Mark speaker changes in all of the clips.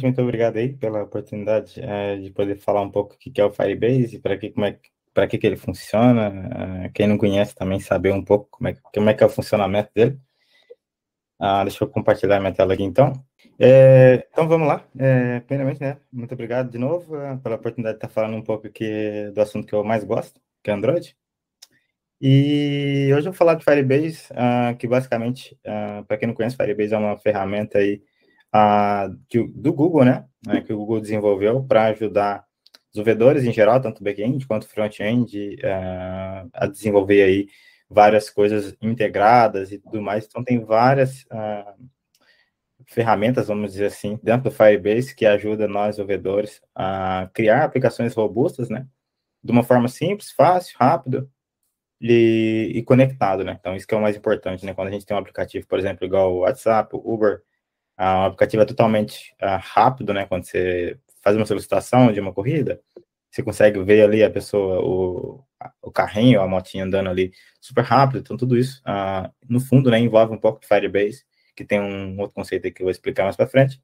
Speaker 1: Muito obrigado aí pela oportunidade de poder falar um pouco o que é o Firebase, para que ele funciona. Quem não conhece também saber um pouco como é que é o funcionamento dele. Deixa eu compartilhar minha tela aqui então. Então vamos lá. Primeiramente, né, muito obrigado de novo pela oportunidade de estar falando um pouco aqui do assunto que eu mais gosto, que é Android. E hoje eu vou falar de Firebase, que basicamente, para quem não conhece, Firebase é uma ferramenta aí do Google, né? Que o Google desenvolveu para ajudar desenvolvedores em geral, tanto back-end quanto front-end, a desenvolver aí várias coisas integradas e tudo mais. Então tem várias ferramentas, vamos dizer assim, dentro do Firebase que ajuda nós desenvolvedores a criar aplicações robustas, né? De uma forma simples, fácil, rápida e conectado, né? Então, isso que é o mais importante, né? Quando a gente tem um aplicativo, por exemplo, igual o WhatsApp, o Uber, o aplicativo é totalmente rápido, né? Quando você faz uma solicitação de uma corrida, você consegue ver ali a pessoa, o carrinho, a motinha andando ali super rápido. Então, tudo isso, no fundo, né, envolve um pouco de Firebase, que tem um outro conceito aí que eu vou explicar mais para frente.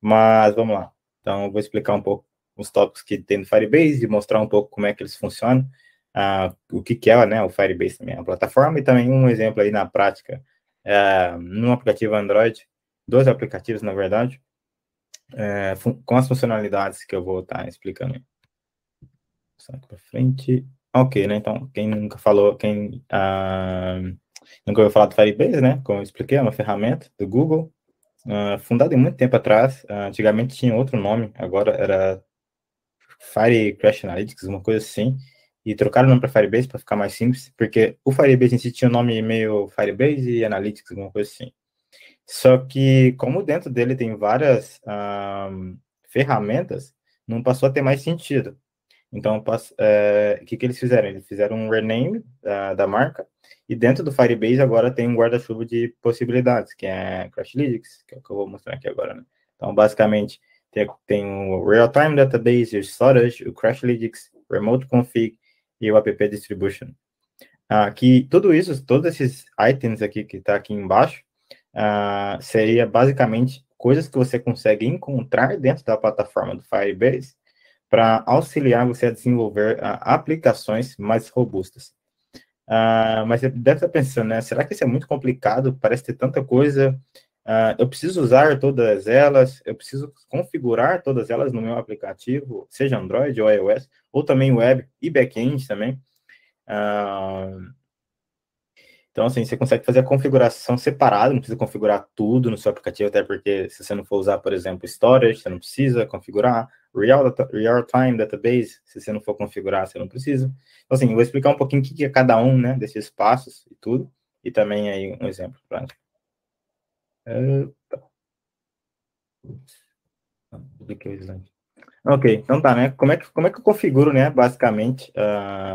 Speaker 1: Mas, vamos lá. Então, eu vou explicar um pouco os tópicos que tem no Firebase e mostrar um pouco como é que eles funcionam. O que é, né, o Firebase também, a plataforma, e também um exemplo aí na prática, num aplicativo Android, dois aplicativos, na verdade, com as funcionalidades que eu vou estar explicando. Só aqui para frente. Ok, né, então, quem nunca ouviu falar do Firebase, né, como eu expliquei, é uma ferramenta do Google, fundada em muito tempo atrás. Antigamente tinha outro nome, agora era Fire Crash Analytics, uma coisa assim, e trocaram o nome para Firebase para ficar mais simples, porque o Firebase em si tinha o nome meio Firebase e Analytics, alguma coisa assim. Só que, como dentro dele tem várias ferramentas, não passou a ter mais sentido. Então, o que eles fizeram? Eles fizeram um rename da marca, e dentro do Firebase agora tem um guarda-chuva de possibilidades, que é Crashlytics, que é o que eu vou mostrar aqui agora, né? Então, basicamente, tem o Real-Time Database, o Storage, o Crashlytics, Remote Config e o App Distribution. Tudo isso, todos esses itens aqui que está aqui embaixo, seria basicamente coisas que você consegue encontrar dentro da plataforma do Firebase para auxiliar você a desenvolver aplicações mais robustas. Mas você deve estar pensando, né? Será que isso é muito complicado? Parece ter tanta coisa. Eu preciso usar todas elas, eu preciso configurar todas elas no meu aplicativo, seja Android ou iOS, ou também web e back-end também. Então, assim, você consegue fazer a configuração separada, não precisa configurar tudo no seu aplicativo, até porque se você não for usar, por exemplo, storage, você não precisa configurar. Real-time database, se você não for configurar, você não precisa. Então, assim, eu vou explicar um pouquinho o que é cada um, né, desses passos e tudo, e também aí um exemplo prático. Cliquei o slide. Ok, então tá, né? Como é que eu configuro, né, basicamente,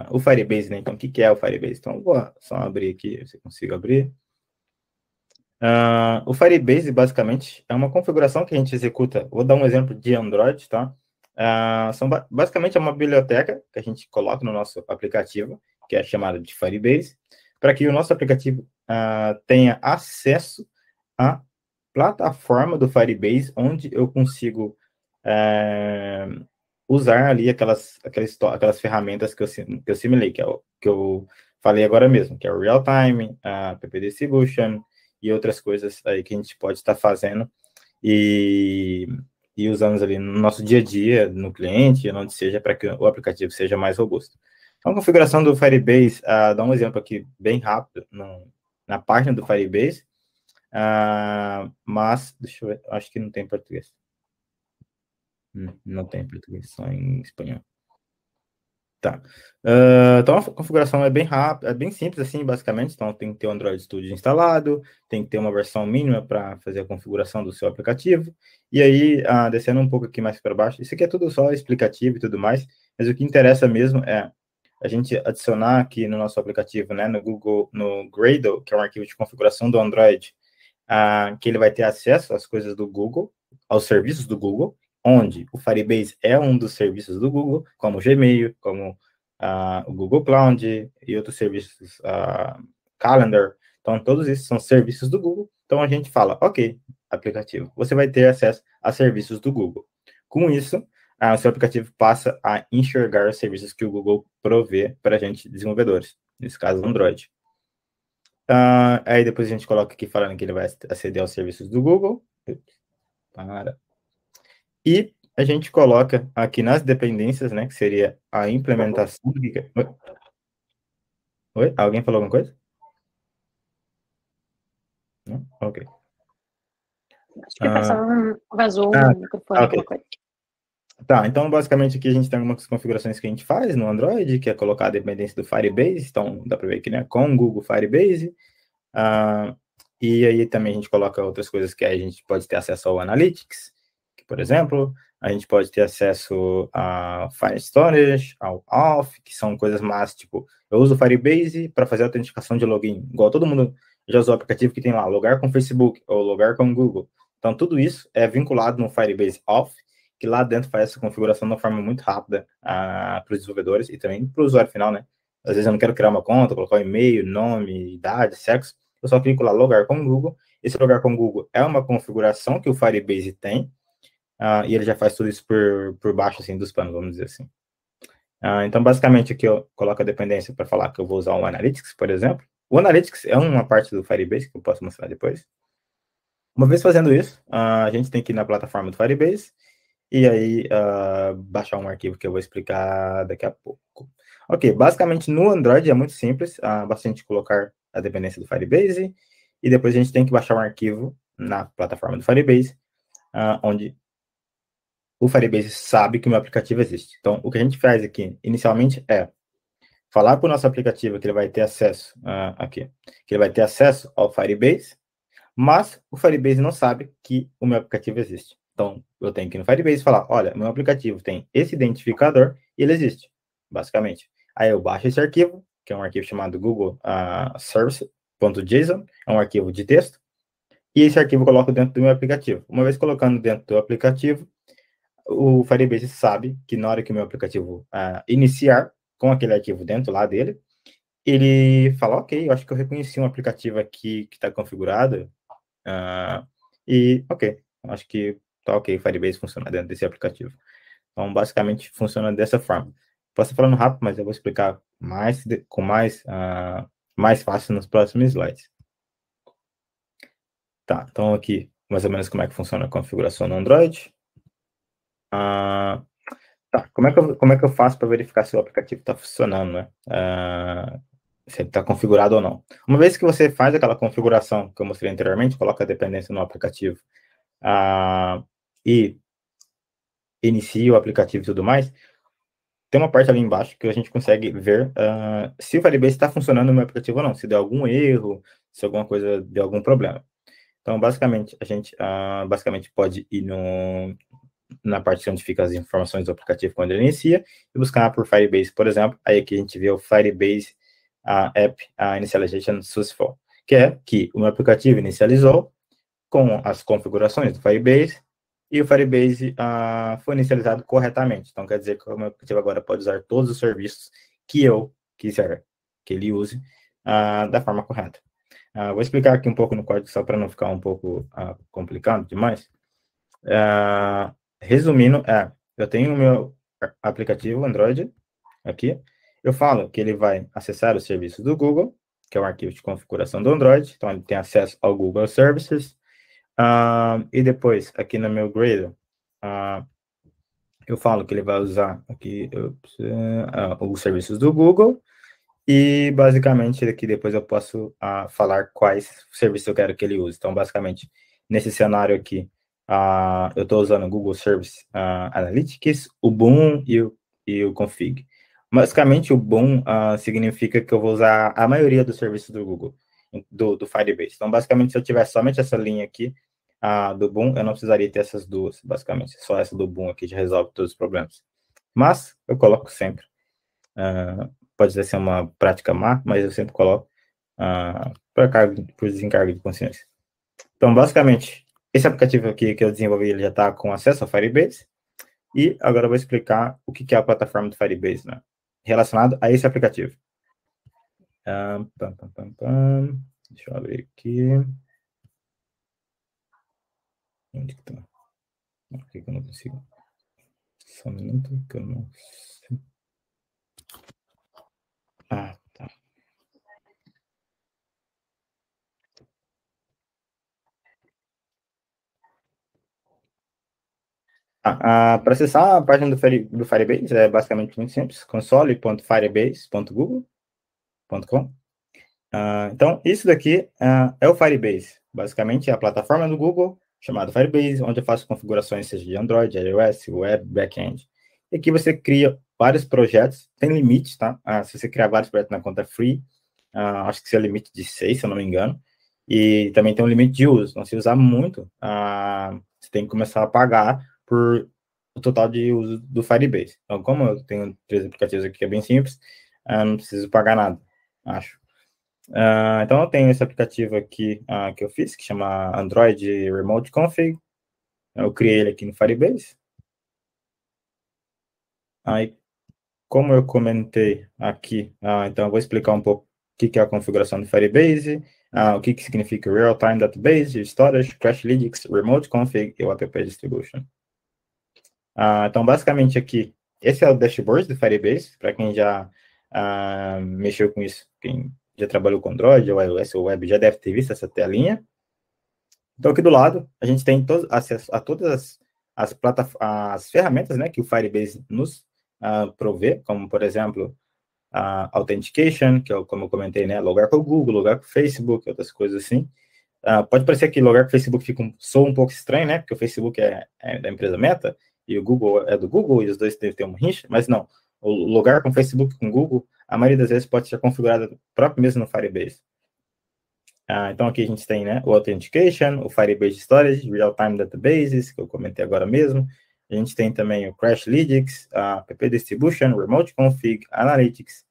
Speaker 1: o Firebase, né? Então, o que é o Firebase? Então, eu vou só abrir aqui, se eu consigo abrir. O Firebase, basicamente, é uma configuração que a gente executa. Vou dar um exemplo de Android, tá? Basicamente, é uma biblioteca que a gente coloca no nosso aplicativo, que é chamada de Firebase, para que o nosso aplicativo tenha acesso à plataforma do Firebase, onde eu consigo usar ali aquelas ferramentas que eu simulei, que é o que eu falei agora mesmo, que é o Real-Time, a App Distribution e outras coisas aí que a gente pode estar fazendo e usando ali no nosso dia a dia, no cliente, onde seja, para que o aplicativo seja mais robusto. Então, a configuração do Firebase, dá um exemplo aqui bem rápido na página do Firebase, mas, deixa eu ver, acho que não tem em português. Não tem em português, só em espanhol. Tá. Então a configuração é bem rápida, é bem simples assim, basicamente. Então tem que ter o Android Studio instalado, tem que ter uma versão mínima para fazer a configuração do seu aplicativo. E aí, descendo um pouco aqui mais para baixo, isso aqui é tudo só explicativo e tudo mais, mas o que interessa mesmo é a gente adicionar aqui no nosso aplicativo, né, no Gradle, que é um arquivo de configuração do Android, que ele vai ter acesso às coisas do Google, aos serviços do Google, onde o Firebase é um dos serviços do Google, como o Gmail, como o Google Cloud e outros serviços, Calendar. Então, todos esses são serviços do Google. Então, a gente fala, ok, aplicativo. Você vai ter acesso a serviços do Google. Com isso, o seu aplicativo passa a enxergar os serviços que o Google provê para a gente, desenvolvedores, nesse caso, Android. Aí depois a gente coloca aqui falando que ele vai aceder aos serviços do Google. E a gente coloca aqui nas dependências, né, que seria a implementação. Oi? Alguém falou alguma coisa? Não? Ok.
Speaker 2: Acho que o pessoal vazou o microfone, alguma coisa.
Speaker 1: Tá, então basicamente aqui a gente tem algumas configurações que a gente faz no Android, que é colocar a dependência do Firebase, então dá para ver aqui, né, com o Google Firebase. E aí também a gente coloca outras coisas que a gente pode ter acesso ao Analytics, que, por exemplo, a gente pode ter acesso a File Storage, ao Auth, que são coisas mais, tipo, eu uso o Firebase para fazer a autenticação de login, igual todo mundo já usou o aplicativo que tem lá, logar com Facebook ou logar com Google. Então, tudo isso é vinculado no Firebase Auth, que lá dentro faz essa configuração de uma forma muito rápida para os desenvolvedores e também para o usuário final, né? Às vezes eu não quero criar uma conta, colocar um e-mail, nome, idade, sexo, eu só clico lá, logar com o Google. Esse logar com o Google é uma configuração que o Firebase tem, e ele já faz tudo isso por baixo, assim, dos panos, vamos dizer assim. Então, basicamente, aqui eu coloco a dependência para falar que eu vou usar o Analytics, por exemplo. O Analytics é uma parte do Firebase, que eu posso mostrar depois. Uma vez fazendo isso, a gente tem que ir na plataforma do Firebase, e aí baixar um arquivo que eu vou explicar daqui a pouco. Ok, basicamente no Android é muito simples, basta a gente colocar a dependência do Firebase, e depois a gente tem que baixar um arquivo na plataforma do Firebase, onde o Firebase sabe que o meu aplicativo existe. Então, o que a gente faz aqui, inicialmente, é falar para o nosso aplicativo que ele vai ter acesso, que ele vai ter acesso ao Firebase, mas o Firebase não sabe que o meu aplicativo existe. Então, eu tenho que ir no Firebase falar, olha, meu aplicativo tem esse identificador e ele existe, basicamente. Aí eu baixo esse arquivo, que é um arquivo chamado Google Service.json, é um arquivo de texto, e esse arquivo eu coloco dentro do meu aplicativo. Uma vez colocando dentro do aplicativo, o Firebase sabe que na hora que o meu aplicativo iniciar com aquele arquivo dentro lá dele, ele fala, ok, eu acho que eu reconheci um aplicativo aqui que está configurado, e, ok, acho que tá ok, o Firebase funciona dentro desse aplicativo. Então, basicamente, funciona dessa forma. Posso ir falando rápido, mas eu vou explicar com mais fácil nos próximos slides. Tá, então aqui, mais ou menos como é que funciona a configuração no Android. Tá, como é que eu faço para verificar se o aplicativo está funcionando, né? Se ele está configurado ou não. Uma vez que você faz aquela configuração que eu mostrei anteriormente, coloca a dependência no aplicativo, e inicia o aplicativo e tudo mais, tem uma parte ali embaixo que a gente consegue ver se o Firebase está funcionando no meu aplicativo ou não, se deu algum erro, se alguma coisa deu algum problema. Então, basicamente, a gente pode ir na parte onde fica as informações do aplicativo quando ele inicia e buscar por Firebase, por exemplo. Aí aqui a gente vê o Firebase App Initialization Successful, que é que o meu aplicativo inicializou com as configurações do Firebase e o Firebase foi inicializado corretamente. Então, quer dizer que o meu aplicativo agora pode usar todos os serviços que eu quiser que ele use da forma correta. Vou explicar aqui um pouco no código, só para não ficar um pouco complicado demais. Resumindo, eu tenho o meu aplicativo Android aqui, eu falo que ele vai acessar os serviços do Google, que é um arquivo de configuração do Android, então ele tem acesso ao Google Services, e depois, aqui no meu Gradle, eu falo que ele vai usar aqui os serviços do Google, e basicamente aqui depois eu posso falar quais serviços eu quero que ele use. Então, basicamente, nesse cenário aqui, eu estou usando o Google Service Analytics, o Boom e o Config. Basicamente, o Boom significa que eu vou usar a maioria dos serviços do Google, do Firebase. Então, basicamente, se eu tivesse somente essa linha aqui do Boom, eu não precisaria ter essas duas, basicamente. Só essa do Boom aqui já resolve todos os problemas. Mas, eu coloco sempre. Pode ser uma prática má, mas eu sempre coloco por desencargo de consciência. Então, basicamente, esse aplicativo aqui que eu desenvolvi, ele já está com acesso ao Firebase, e agora eu vou explicar o que é a plataforma do Firebase, né, relacionado a esse aplicativo. Deixa eu abrir aqui. Onde que tá? Por que eu não consigo? Só um minuto que eu não sei. Ah, tá. Para acessar a página do Firebase é basicamente muito simples, console.firebase.google.com. Então, isso daqui é o Firebase. Basicamente, é a plataforma do Google chamada Firebase, onde eu faço configurações seja de Android, iOS, web, backend. E aqui você cria vários projetos, tem limite, tá? Se você criar vários projetos na conta free, acho que você é limite de 6, se eu não me engano. E também tem um limite de uso. Então, se usar muito, você tem que começar a pagar por o total de uso do Firebase. Então, como eu tenho 3 aplicativos aqui que é bem simples, não preciso pagar nada, acho. Então, eu tenho esse aplicativo aqui que eu fiz, que chama Android Remote Config. Eu criei ele aqui no Firebase. Aí, como eu comentei aqui, então eu vou explicar um pouco o que é a configuração do Firebase, o que significa Real-Time Database, Storage, Crashlytics, Remote Config e o App Distribution. Então, basicamente aqui, esse é o dashboard do Firebase, para quem já mexeu com isso, quem já trabalhou com Android, ou iOS, ou Web, já deve ter visto essa telinha. Então, aqui do lado, a gente tem acesso a todas as ferramentas, né, que o Firebase nos provê, como, por exemplo, Authentication, que é, como eu comentei, né, logar com o Google, logar com o Facebook, outras coisas assim. Pode parecer que logar com o Facebook soa um pouco estranho, né, porque o Facebook é da empresa Meta, e o Google é do Google, e os dois devem ter uma rincha, mas não. O logar com o Facebook com o Google, a maioria das vezes pode ser configurado próprio mesmo no Firebase. Então, aqui a gente tem, né, o Authentication, o Firebase Storage, Real-Time Databases, que eu comentei agora mesmo. A gente tem também o Crashlytics, a App Distribution, Remote Config, Analytics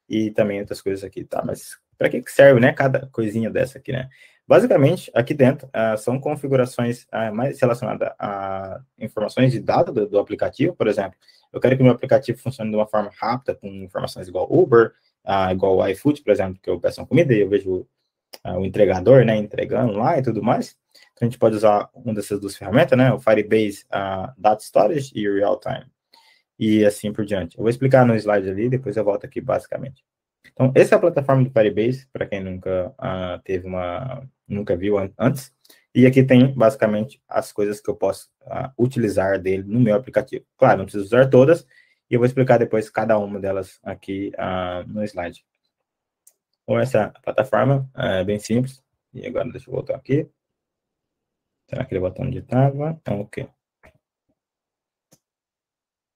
Speaker 1: e também outras coisas aqui, tá? Mas para que serve, né, cada coisinha dessa aqui, né? Basicamente, aqui dentro são configurações mais relacionadas a informações de dados do aplicativo, por exemplo. Eu quero que o meu aplicativo funcione de uma forma rápida, com informações igual Uber, igual o iFood, por exemplo, que eu peço uma comida e eu vejo o entregador, né, entregando lá e tudo mais. Então, a gente pode usar uma dessas duas ferramentas, né, o Firebase Data Storage e o Real Time, e assim por diante. Eu vou explicar no slide ali, depois eu volto aqui basicamente. Então, essa é a plataforma do Firebase, para quem nunca viu antes, e aqui tem basicamente as coisas que eu posso utilizar dele no meu aplicativo. Claro, não preciso usar todas, e eu vou explicar depois cada uma delas aqui no slide. Então, essa plataforma é bem simples. E agora deixa eu voltar aqui. Será que ele botão onde estava? Então, ok.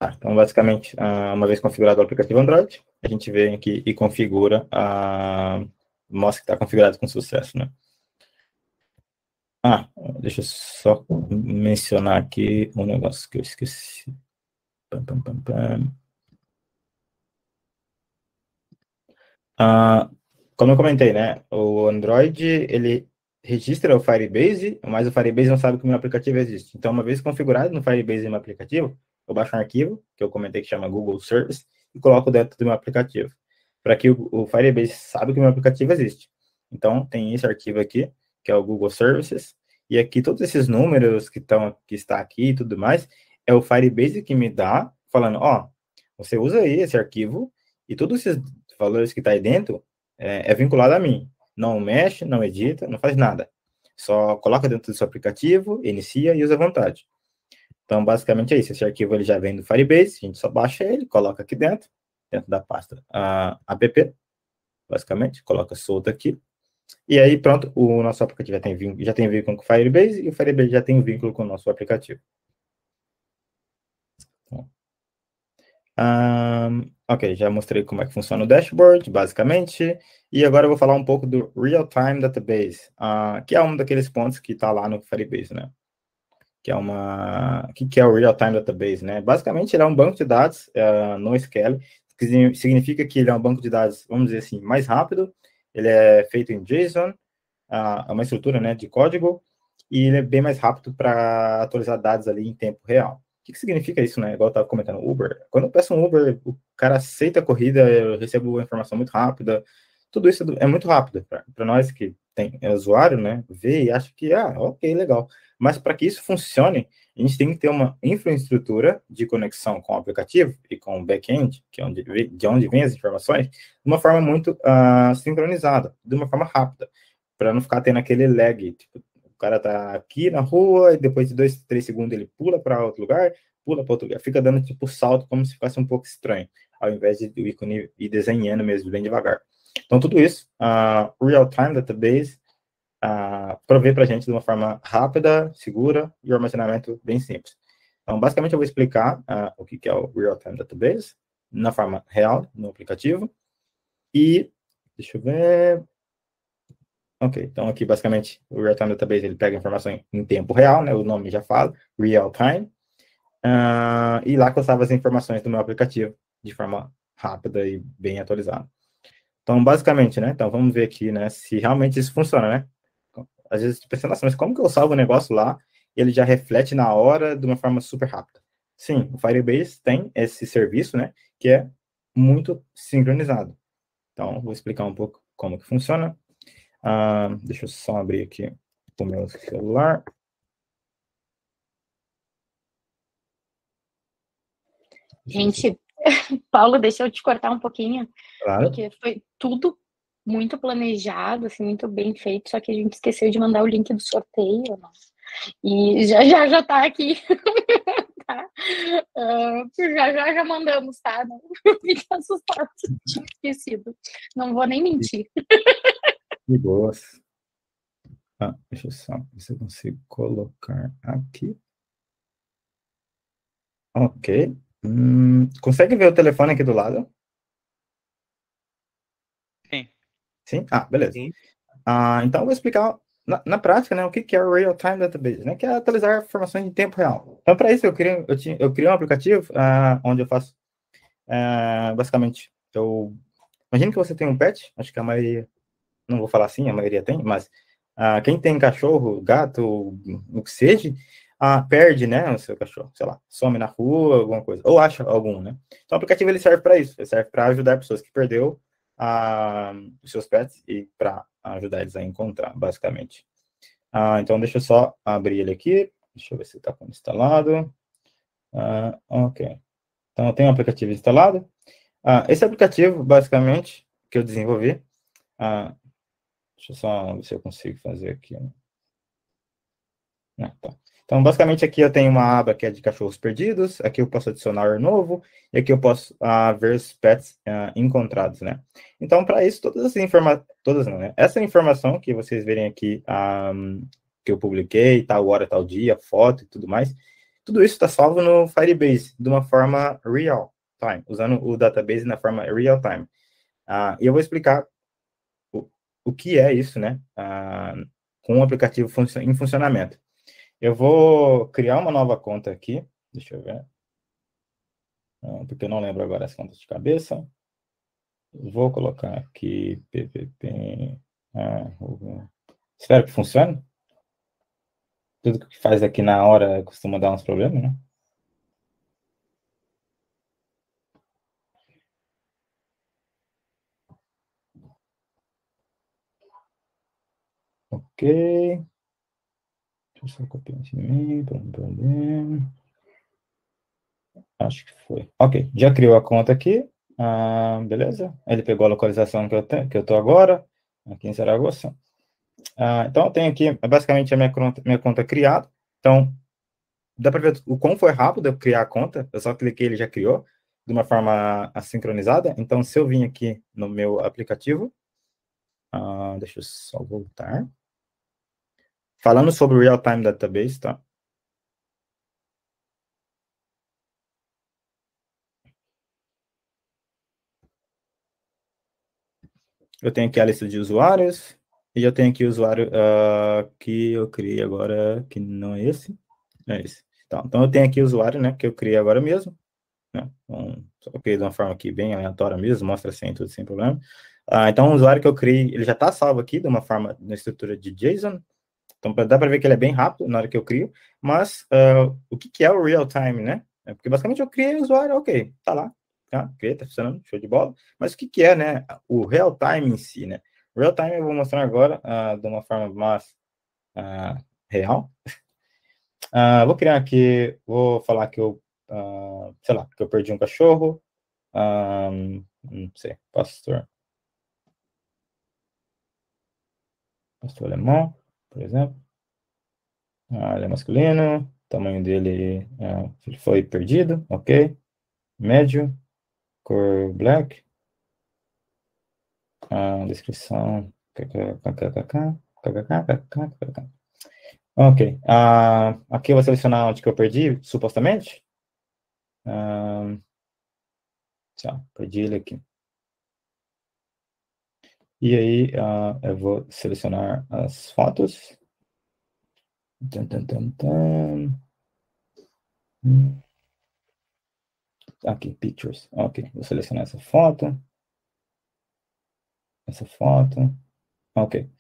Speaker 1: Então, basicamente, uma vez configurado o aplicativo Android, a gente vem aqui e configura, mostra que está configurado com sucesso, né? Deixa eu só mencionar aqui um negócio que eu esqueci. Como eu comentei, né? O Android, ele registra o Firebase, mas o Firebase não sabe que o meu aplicativo existe. Então, uma vez configurado no Firebase no meu aplicativo, eu baixo um arquivo, que eu comentei que chama Google Service, e coloco dentro do meu aplicativo, para que o Firebase saiba que o meu aplicativo existe. Então, tem esse arquivo aqui, que é o Google Services, e aqui todos esses números que está aqui e tudo mais, é o Firebase que me dá, falando, você usa aí esse arquivo, e todos esses valores que está aí dentro é vinculado a mim. Não mexe, não edita, não faz nada. Só coloca dentro do seu aplicativo, inicia e usa à vontade. Então, basicamente é isso. Esse arquivo ele já vem do Firebase, a gente só baixa ele, coloca aqui dentro da pasta app, basicamente, coloca solto aqui. E aí, pronto, o nosso aplicativo já tem vínculo com o Firebase e o Firebase já tem vínculo com o nosso aplicativo. Ok, já mostrei como é que funciona o dashboard, basicamente, e agora eu vou falar um pouco do Real-Time Database, que é um daqueles pontos que está lá no Firebase, né? O que é o Real-Time Database, né? Basicamente, ele é um banco de dados NoSQL, que significa que ele é um banco de dados, vamos dizer assim, mais rápido, ele é feito em JSON, é uma estrutura, né, de código, e ele é bem mais rápido para atualizar dados ali em tempo real. O que significa isso, né? Igual eu estava comentando, Uber. Quando eu peço um Uber, o cara aceita a corrida, eu recebo a informação muito rápida. Tudo isso é muito rápido. Para nós que tem usuário, né, vê e acha que, ok, legal. Mas para que isso funcione, a gente tem que ter uma infraestrutura de conexão com o aplicativo e com o back-end, que é de onde vem as informações, de uma forma muito sincronizada, de uma forma rápida, para não ficar tendo aquele lag. Tipo, o cara tá aqui na rua e depois de 2, 3 segundos ele pula para outro lugar, pula para outro lugar. Fica dando tipo salto como se fosse um pouco estranho, ao invés de o ícone ir desenhando mesmo bem devagar. Então, tudo isso, o Real-Time Database provê para a gente de uma forma rápida, segura e o armazenamento bem simples. Então, basicamente, eu vou explicar o que é o Real-Time Database na forma real, no aplicativo. E, deixa eu ver... Ok, então aqui, basicamente, o Real-Time Database, ele pega informação em tempo real, né? O nome já fala, Real-Time. E lá que eu salvo as informações do meu aplicativo de forma rápida e bem atualizada. Então, basicamente, né? Então, vamos ver aqui, né? Se realmente isso funciona, né? Às vezes, pensando assim, mas como que eu salvo o negócio lá e ele já reflete na hora de uma forma super rápida? Sim, o Firebase tem esse serviço, né? Que é muito sincronizado. Então, vou explicar um pouco como que funciona. Deixa eu só abrir aqui o meu celular.
Speaker 2: Gente, Paulo, deixa eu te cortar um pouquinho,
Speaker 1: Claro.
Speaker 2: porque foi tudo muito planejado, assim, muito bem feito, só que a gente esqueceu de mandar o link do sorteio, né? E já tá aqui. Tá? Já mandamos, tá? Não fique assustado, tinha esquecido. Não vou nem mentir.
Speaker 1: De boas. Deixa eu só ver se eu consigo colocar aqui. Ok. Consegue ver o telefone aqui do lado?
Speaker 3: Sim.
Speaker 1: Sim? Beleza.
Speaker 3: Sim.
Speaker 1: Então, eu vou explicar na prática, né, o que é o Real-Time Database, né, que é atualizar informações em tempo real. Então, para isso, eu criei um aplicativo onde eu faço, basicamente, imagino que você tem um pet, acho que a maioria, não vou falar assim, a maioria tem, mas quem tem cachorro, gato, o que seja, perde, né, o seu cachorro, sei lá, some na rua, alguma coisa, ou acha algum, né. Então, o aplicativo, ele serve para isso, ele serve para ajudar pessoas que perdeu os seus pets e para ajudar eles a encontrar, basicamente. Então, deixa eu só abrir ele aqui, deixa eu ver se está instalado. Ok. Então, eu tenho um aplicativo instalado. Esse aplicativo, basicamente, que eu desenvolvi, deixa eu só ver se eu consigo fazer aqui. Tá. Então, basicamente, aqui eu tenho uma aba que é de cachorros perdidos, aqui eu posso adicionar novo, e aqui eu posso ver os pets encontrados, né? Então, para isso, todas não, né? Essa informação que vocês verem aqui, que eu publiquei, tal hora, tal dia, foto e tudo mais, tudo isso está salvo no Firebase, de uma forma real-time, usando o database na forma real-time. E eu vou explicar o que é isso, né? Com o aplicativo em funcionamento. Eu vou criar uma nova conta aqui. Deixa eu ver. Porque eu não lembro agora as contas de cabeça. Vou colocar aqui PPP. Espero que funcione. Tudo que faz aqui na hora costuma dar uns problemas, né? Ok. Deixa eu só copiar esse e-mail para não perder. Acho que foi. Ok, já criou a conta aqui. Beleza? Ele pegou a localização que eu estou agora, aqui em Zaragoza. Então, eu tenho aqui, basicamente, a minha conta criada. Então, dá para ver o quão foi rápido eu criar a conta. Eu só cliquei, ele já criou, de uma forma assincronizada. Então, se eu vim aqui no meu aplicativo, deixa eu só voltar. Falando sobre o Real-Time Database, tá? Eu tenho aqui a lista de usuários, e eu tenho aqui o usuário que eu criei agora, que não é esse, é esse. Então eu tenho aqui o usuário, né, que eu criei agora mesmo, né, só criei de uma forma aqui bem aleatória mesmo, mostra sem tudo, sem problema. Então o usuário que eu criei, ele já está salvo aqui de uma forma, na estrutura de JSON, então dá para ver que ele é bem rápido na hora que eu crio, mas o que é o real time, né? Porque basicamente eu criei o usuário, ok, tá lá, tá, ok, tá funcionando, show de bola, mas o que é, né, o real time em si, né? Real time eu vou mostrar agora de uma forma mais real. Vou criar aqui, vou falar que eu, sei lá, que eu perdi um cachorro. Não sei, pastor alemão, por exemplo. Ele é masculino, o tamanho dele ele foi perdido, ok. Médio, cor black, descrição, ok. Aqui eu vou selecionar onde que eu perdi, supostamente. Perdi ele aqui. E aí eu vou selecionar as fotos. Aqui, pictures. Ok, vou selecionar essa foto. Ok.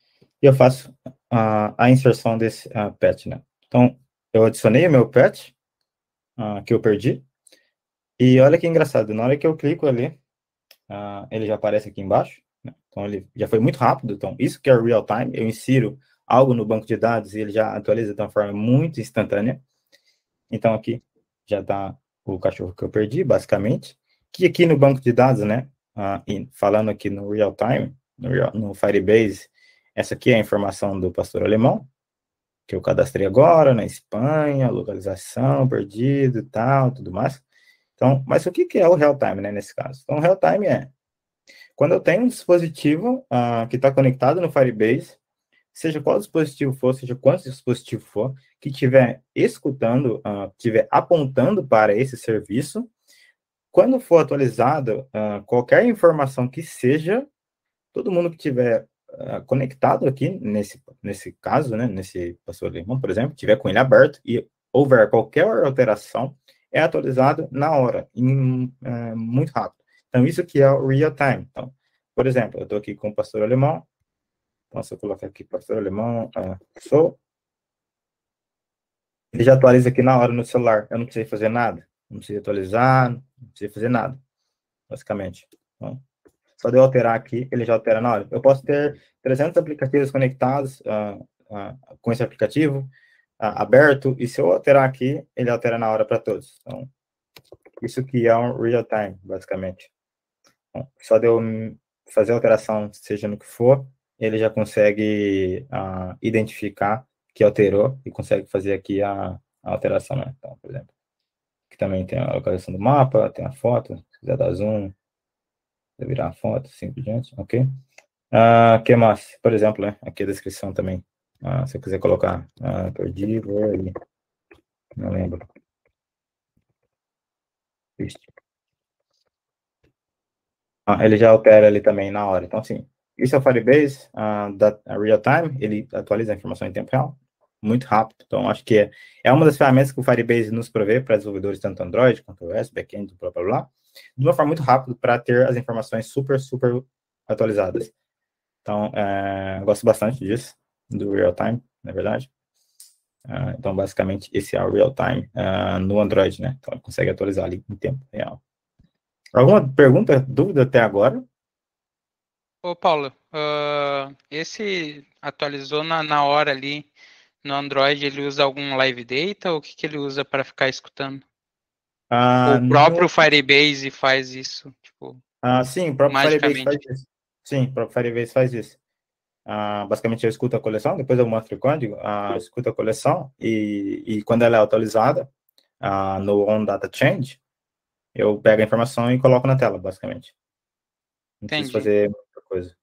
Speaker 1: E eu faço a inserção desse pet, né? Então, eu adicionei o meu pet, que eu perdi. E olha que engraçado, na hora que eu clico ali, ele já aparece aqui embaixo, né? Então, ele já foi muito rápido. Então, isso que é o real time. Eu insiro algo no banco de dados e ele já atualiza de uma forma muito instantânea. Então, aqui já está o cachorro que eu perdi, basicamente. Que aqui no banco de dados, né? Falando aqui no real time, no Firebase, essa aqui é a informação do pastor alemão, que eu cadastrei agora, na Espanha, localização, perdido e tal, tudo mais. Então, mas o que é o real time, né, nesse caso? Então, o real time é quando eu tenho um dispositivo que está conectado no Firebase, seja qual dispositivo for, seja quantos dispositivos for, que estiver escutando, estiver apontando para esse serviço, quando for atualizado qualquer informação que seja, todo mundo que estiver conectado aqui, nesse caso, né, nesse pastor alemão, por exemplo, tiver com ele aberto e houver qualquer alteração, é atualizado na hora, muito rápido. Então, isso que é o real time. Então, por exemplo, eu estou aqui com o pastor alemão, então, se eu colocar aqui pastor alemão, ele já atualiza aqui na hora no celular, eu não precisei fazer nada, não precisei atualizar, não precisei fazer nada, basicamente. Então, só de eu alterar aqui, ele já altera na hora. Eu posso ter 300 aplicativos conectados com esse aplicativo aberto, e se eu alterar aqui, ele altera na hora para todos. Então, isso que é um real time, basicamente. Então, só de eu fazer a alteração, seja no que for, ele já consegue identificar que alterou e consegue fazer aqui a alteração, né? Então, por exemplo, aqui também tem a localização do mapa, tem a foto, se quiser dar zoom, virar a foto, assim por diante, ok? Que mais? Por exemplo, né? Aqui a descrição também. Se eu quiser colocar, perdi, vou ali. Não lembro. Ele já altera ali também na hora. Então, assim, isso é o Firebase, da real time, ele atualiza a informação em tempo real, muito rápido. Então, acho que é uma das ferramentas que o Firebase nos provê para desenvolvedores tanto Android quanto iOS, backend, blá, blá, blá, de uma forma muito rápida para ter as informações super, super atualizadas. Então, eu gosto bastante disso, do real time, na verdade. Então, basicamente, esse é o real time no Android, né? Então, ele consegue atualizar ali em tempo real. Alguma pergunta, dúvida até agora?
Speaker 3: Ô, Paulo, esse atualizou na hora ali no Android, ele usa algum Live Data ou o que ele usa para ficar escutando? O próprio Firebase faz isso, tipo,
Speaker 1: sim, o próprio Firebase
Speaker 3: magicamente.
Speaker 1: faz isso. Sim, o próprio Firebase faz isso. Basicamente, eu escuto a coleção, depois eu mostro o código, escuto a coleção, e quando ela é atualizada, no On Data Change, eu pego a informação e coloco na tela, basicamente. Não preciso fazer muita coisa.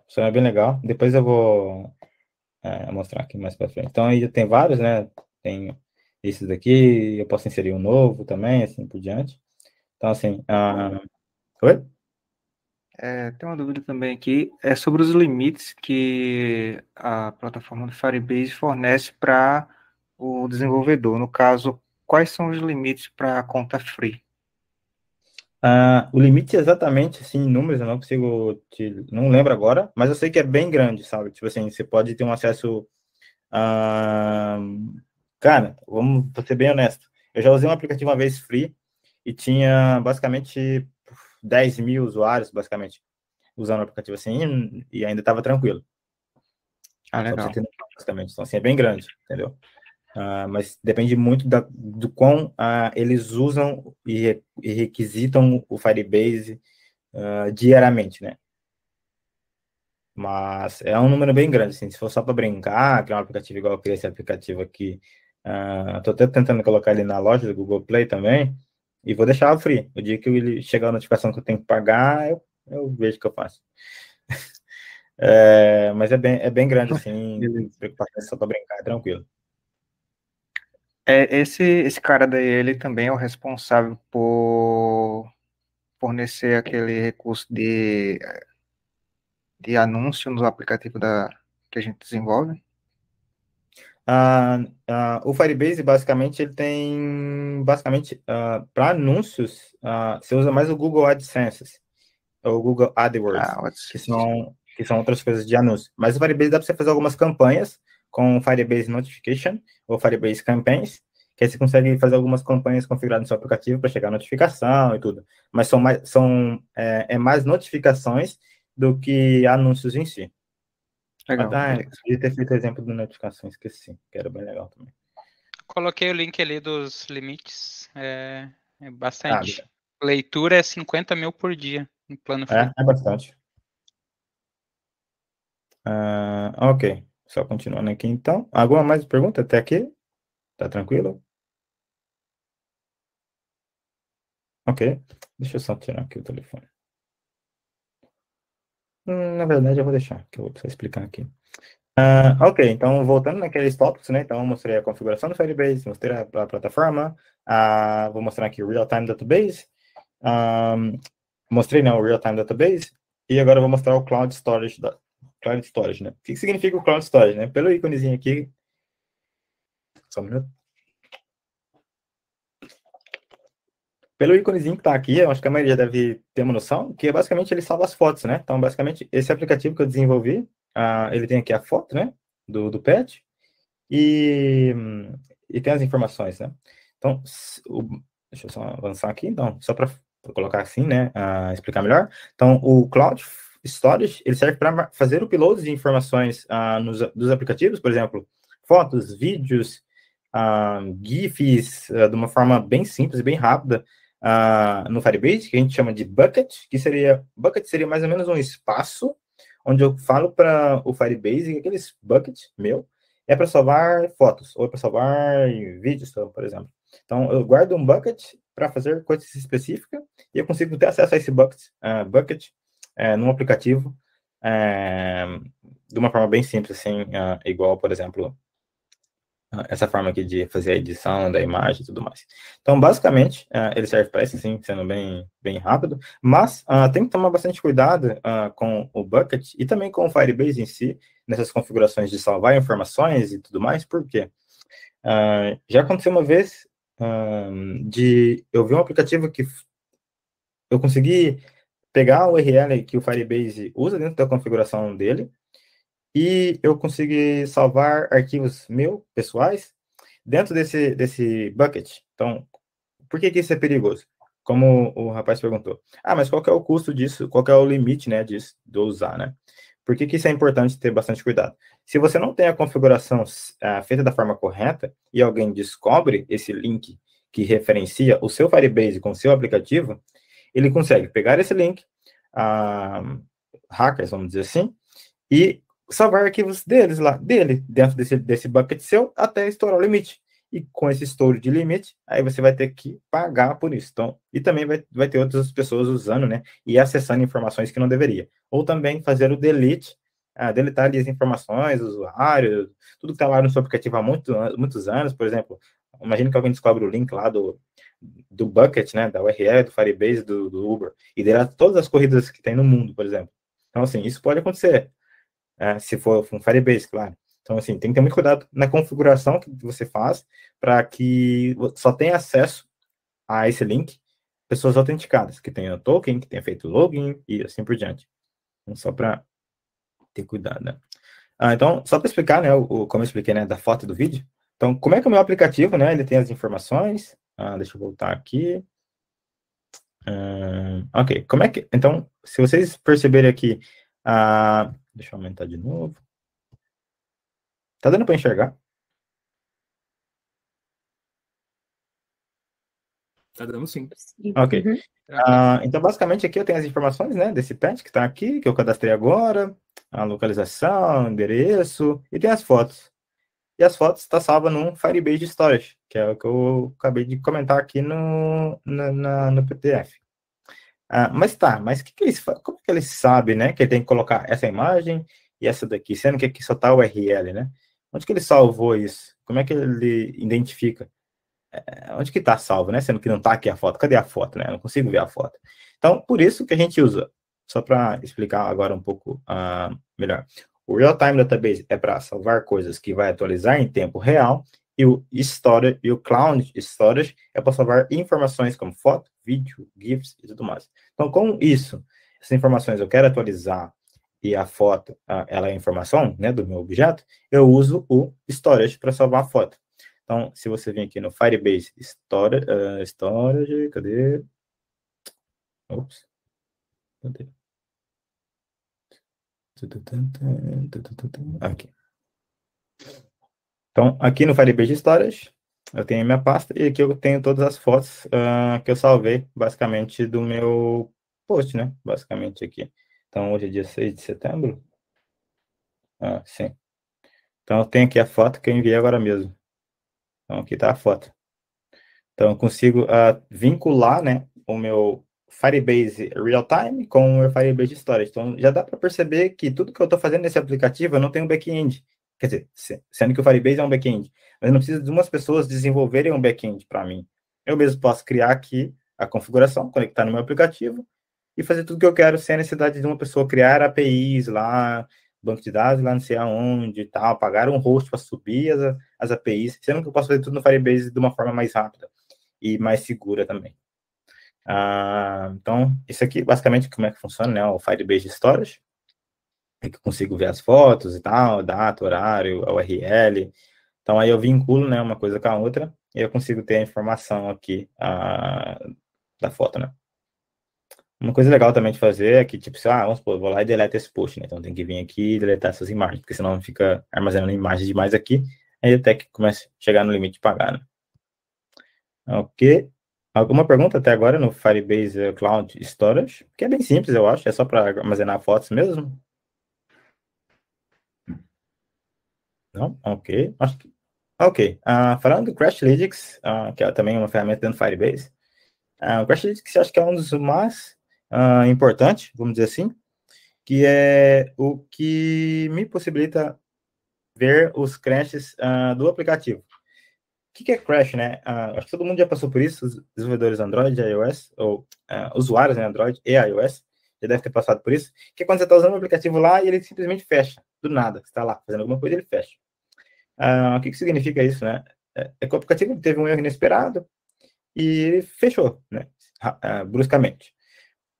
Speaker 1: Isso é bem legal. Depois eu vou mostrar aqui mais para frente. Então, aí tem vários, né? Tem esses daqui, eu posso inserir um novo também, assim por diante. Então, assim, oi?
Speaker 4: Tem uma dúvida também aqui, é sobre os limites que a plataforma do Firebase fornece para o desenvolvedor. No caso, quais são os limites para a conta free?
Speaker 1: O limite exatamente, assim, em números, eu não consigo, não lembro agora, mas eu sei que é bem grande, sabe? Tipo assim, você pode ter um acesso, cara, vou ser bem honesto, eu já usei um aplicativo uma vez free e tinha basicamente, 10 mil usuários, basicamente, usando o aplicativo assim, e ainda estava tranquilo.
Speaker 4: Legal.
Speaker 1: Basicamente. Então, assim, é bem grande, entendeu? Mas depende muito do quão eles usam e requisitam o Firebase diariamente, né? Mas é um número bem grande, assim, se for só para brincar, criar um aplicativo igual eu criei esse aplicativo aqui, estou até tentando colocar ele na loja do Google Play também, e vou deixar free. O dia que ele chegar a notificação que eu tenho que pagar, eu vejo o que eu faço. Mas é bem grande, assim, só para brincar, é tranquilo.
Speaker 4: Esse cara daí, ele também é o responsável por fornecer aquele recurso de anúncio no aplicativo que a gente desenvolve?
Speaker 1: O Firebase, basicamente, ele tem, para anúncios, você usa mais o Google AdSense, ou o Google AdWords, que são outras coisas de anúncio. Mas o Firebase dá para você fazer algumas campanhas com o Firebase Notification, ou Firebase Campaigns, que aí você consegue fazer algumas campanhas configuradas no seu aplicativo para chegar a notificação e tudo. Mas é mais notificações do que anúncios em si.
Speaker 4: Legal,
Speaker 1: podia ter feito exemplo de notificação, esqueci, que era bem legal também.
Speaker 3: Coloquei o link ali dos limites, é bastante. Leitura é 50 mil por dia, no plano free.
Speaker 1: É bastante. Ok, só continuando aqui então. Alguma mais pergunta até aqui? Tá tranquilo? Ok, deixa eu só tirar aqui o telefone. Na verdade, eu vou deixar, que eu vou precisar explicar aqui. Ok, então voltando naqueles tópicos, né? Então eu mostrei a configuração do Firebase, mostrei a plataforma, vou mostrar aqui o Real-Time Database, mostrei, né, o Real-Time Database, e agora eu vou mostrar o Cloud Storage, né? O que significa o Cloud Storage, né? Pelo íconezinho aqui, só um minuto. Pelo íconezinho que tá aqui, eu acho que a maioria deve ter uma noção, que basicamente ele salva as fotos, né? Então, basicamente, esse aplicativo que eu desenvolvi, ele tem aqui a foto, né? Do pet, e tem as informações, né? Então, deixa eu só avançar aqui, então, só para colocar assim, né? Explicar melhor. Então, o Cloud Storage, ele serve para fazer o upload de informações dos aplicativos, por exemplo, fotos, vídeos, GIFs, de uma forma bem simples e bem rápida, no Firebase, que a gente chama de bucket, bucket seria mais ou menos um espaço onde eu falo para o Firebase que aqueles bucket meu é para salvar fotos ou é para salvar vídeos, por exemplo. Então, eu guardo um bucket para fazer coisas específicas e eu consigo ter acesso a esse bucket num aplicativo de uma forma bem simples, assim, igual, por exemplo, essa forma aqui de fazer a edição da imagem e tudo mais. Então, basicamente, ele serve para isso, sim, sendo bem rápido, mas tem que tomar bastante cuidado com o Bucket e também com o Firebase em si, nessas configurações de salvar informações e tudo mais, por quê? Já aconteceu uma vez eu vi um aplicativo que eu consegui pegar o URL que o Firebase usa dentro da configuração dele, e eu consegui salvar arquivos pessoais, dentro desse bucket. Então, por que isso é perigoso? Como o rapaz perguntou. Mas qual que é o custo disso? Qual que é o limite, né, disso, de usar, né? Por que isso é importante ter bastante cuidado? Se você não tem a configuração feita da forma correta e alguém descobre esse link que referencia o seu Firebase com o seu aplicativo, ele consegue pegar esse link, hackers, vamos dizer assim, e salvar arquivos dele, dentro desse bucket seu, até estourar o limite. E com esse estouro de limite, aí você vai ter que pagar por isso. Então, e também vai ter outras pessoas usando, né, e acessando informações que não deveria. Ou também fazer o delete, deletar ali as informações, usuários, tudo que está lá no seu aplicativo há muitos anos, por exemplo. Imagina que alguém descobre o link lá do bucket, né, da URL, do Firebase, do Uber, e deleta todas as corridas que tem no mundo, por exemplo. Então, assim, isso pode acontecer. Se for um Firebase, claro. Então, assim, tem que ter muito cuidado na configuração que você faz para que só tenha acesso a esse link pessoas autenticadas, que tenham token, que tenham feito login e assim por diante. Então, só para ter cuidado, né? Então, só para explicar, né, como eu expliquei, né, da foto e do vídeo. Então, como é que o meu aplicativo, né, ele tem as informações? Deixa eu voltar aqui. Ok, como é que... Então, se vocês perceberem aqui... deixa eu aumentar de novo. Tá dando para enxergar?
Speaker 4: Tá dando sim.
Speaker 1: Ok.
Speaker 2: Uhum.
Speaker 1: Então, basicamente, aqui eu tenho as informações, né, desse pet que está aqui, que eu cadastrei agora, a localização, endereço, e tem as fotos. E as fotos estão salvas num Firebase Storage, que é o que eu acabei de comentar aqui no PDF. Mas como que eles sabem, né, que ele tem que colocar essa imagem e essa daqui, sendo que aqui só está o URL, né? Onde que ele salvou isso? Como é que ele identifica? Onde que está salvo, né? Sendo que não está aqui a foto. Cadê a foto, né? Eu não consigo ver a foto. Então, por isso que a gente usa, só para explicar agora um pouco melhor. O Real-Time Database é para salvar coisas que vai atualizar em tempo real, e o Storage e o Cloud Storage é para salvar informações como foto, vídeo, GIFs e tudo mais. Então, com isso, essas informações eu quero atualizar e a foto, ela é informação, né, do meu objeto, eu uso o Storage para salvar a foto. Então, se você vir aqui no Firebase Storage, cadê? Ops. Cadê? Aqui. Então, aqui no Firebase Storage, eu tenho minha pasta e aqui eu tenho todas as fotos que eu salvei, basicamente, do meu post, né? Basicamente aqui. Então, hoje é dia 6 de setembro. Sim. Então, eu tenho aqui a foto que eu enviei agora mesmo. Então, aqui está a foto. Então, eu consigo vincular, né, o meu Firebase Real-Time com o meu Firebase Storage. Então, já dá para perceber que tudo que eu estou fazendo nesse aplicativo, eu não tenho back-end. Quer dizer, sendo que o Firebase é um back-end. Mas eu não preciso de umas pessoas desenvolverem um back-end para mim. Eu mesmo posso criar aqui a configuração, conectar no meu aplicativo e fazer tudo que eu quero sem a necessidade de uma pessoa criar APIs lá, banco de dados lá não sei aonde e tal, pagar um host para subir as APIs, sendo que eu posso fazer tudo no Firebase de uma forma mais rápida e mais segura também. Então, isso aqui, basicamente, como é que funciona, né? O Firebase Storage, é que eu consigo ver as fotos e tal, data, horário, a URL. Então, aí eu vinculo, né, uma coisa com a outra e eu consigo ter a informação aqui da foto, né? Uma coisa legal também de fazer é que, tipo, vamos supor, eu vou lá e deleto esse post, né? Então, tem que vir aqui e deletar essas imagens, porque senão fica armazenando imagens demais aqui, aí até que começa a chegar no limite de pagar, né? Ok. Alguma pergunta até agora no Firebase Cloud Storage? Que é bem simples, eu acho. É só para armazenar fotos mesmo? Não? Ok. Acho que... Ok. Falando do Crashlytics, que é também uma ferramenta dentro do Firebase, o Crashlytics acho que é um dos mais importantes, vamos dizer assim, que é o que me possibilita ver os crashes do aplicativo. O que é crash, né? Acho que todo mundo já passou por isso, os desenvolvedores Android e iOS, ou usuários em Android e iOS, já deve ter passado por isso, que é quando você está usando um aplicativo lá e ele simplesmente fecha, do nada. Você está lá fazendo alguma coisa e ele fecha. O que significa isso, né? É que o aplicativo teve um erro inesperado e ele fechou, né? Bruscamente.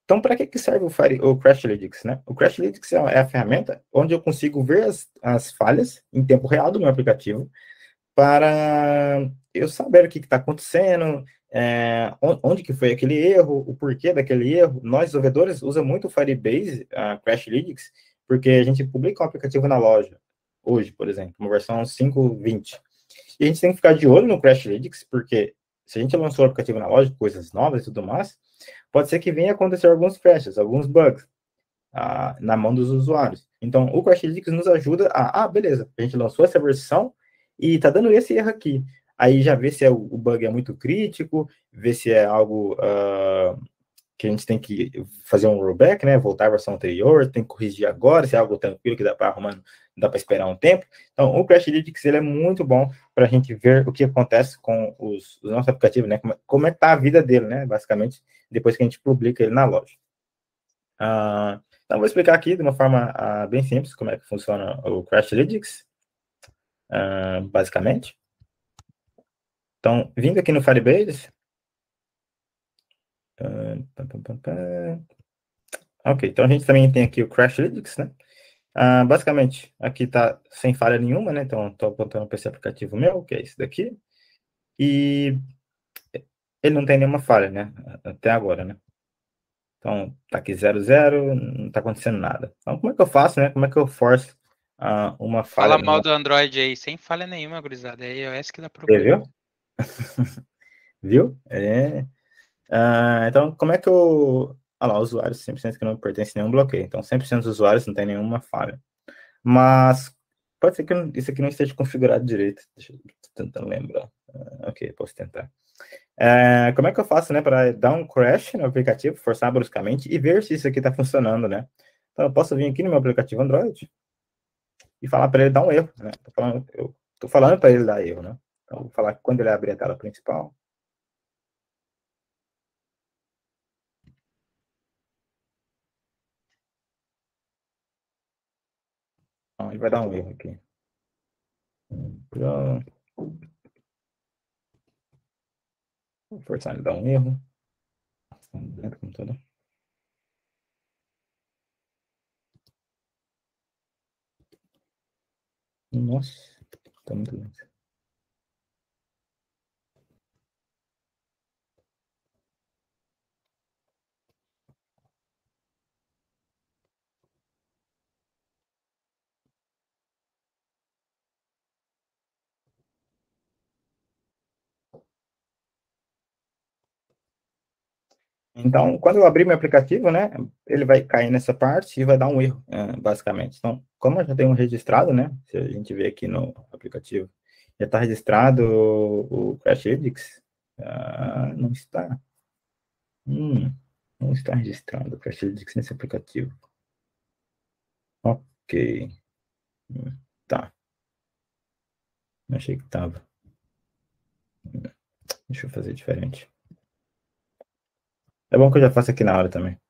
Speaker 1: Então, para que serve o Crashlytics, né? O Crashlytics é a ferramenta onde eu consigo ver as falhas em tempo real do meu aplicativo, para eu saber o que está acontecendo, onde que foi aquele erro, o porquê daquele erro. Nós, desenvolvedores, usamos muito o Firebase, Crashlytics, porque a gente publica um aplicativo na loja, hoje, por exemplo, uma versão 5.20. E a gente tem que ficar de olho no Crashlytics, porque se a gente lançou o aplicativo na loja, coisas novas e tudo mais, pode ser que venha acontecer alguns crashes, alguns bugs na mão dos usuários. Então, o Crashlytics nos ajuda beleza, a gente lançou essa versão, e tá dando esse erro aqui. Aí já vê se o bug é muito crítico, vê se é algo que a gente tem que fazer um rollback, né? Voltar à versão anterior, tem que corrigir agora, se é algo tranquilo que dá para arrumar, dá para esperar um tempo. Então, o Crashlytics ele é muito bom para a gente ver o que acontece com os nossos aplicativos, né? Como é que tá a vida dele, né? Basicamente, depois que a gente publica ele na loja. Então, vou explicar aqui de uma forma bem simples como é que funciona o Crashlytics. Basicamente. Então, vindo aqui no Firebase. Ok, então a gente também tem aqui o Crashlytics, né? Basicamente, aqui tá sem falha nenhuma, né? Então, estou apontando para esse aplicativo meu, que é esse daqui. E ele não tem nenhuma falha, né? Até agora, né? Então, tá aqui 00, não tá acontecendo nada. Então, como é que eu faço, né? Como é que eu forço uma falha?
Speaker 3: Fala mal do Android aí, sem falha nenhuma, gurizada. É iOS que dá
Speaker 1: Você
Speaker 3: problema.
Speaker 1: viu? Viu? Então, como é que eu... Olha lá, usuários 100% que não pertence a nenhum bloqueio. Então, 100% dos usuários não tem nenhuma falha. Mas pode ser que isso aqui não esteja configurado direito. Deixa eu tentar lembrar. Ok, posso tentar. Como é que eu faço, né, para dar um crash no aplicativo, forçar bruscamente e ver se isso aqui está funcionando, né? Então, eu posso vir aqui no meu aplicativo Android e falar para ele dar um erro, né? Eu tô falando para ele dar erro, né? Então, vou falar que quando ele abrir a tela principal, então, ele vai dar um erro aqui. Vou forçar ele a dar um erro. Dentro do computador. Nossa, tá muito lento. Então, quando eu abrir meu aplicativo, né, ele vai cair nessa parte e vai dar um erro, basicamente. Então, como eu já tenho registrado, né, se a gente vê aqui no aplicativo, já está registrado o Crashlytics, não está. Não está registrado o Crashlytics nesse aplicativo. Ok. Tá. Achei que estava. Deixa eu fazer diferente. É bom que eu já faço aqui na hora também.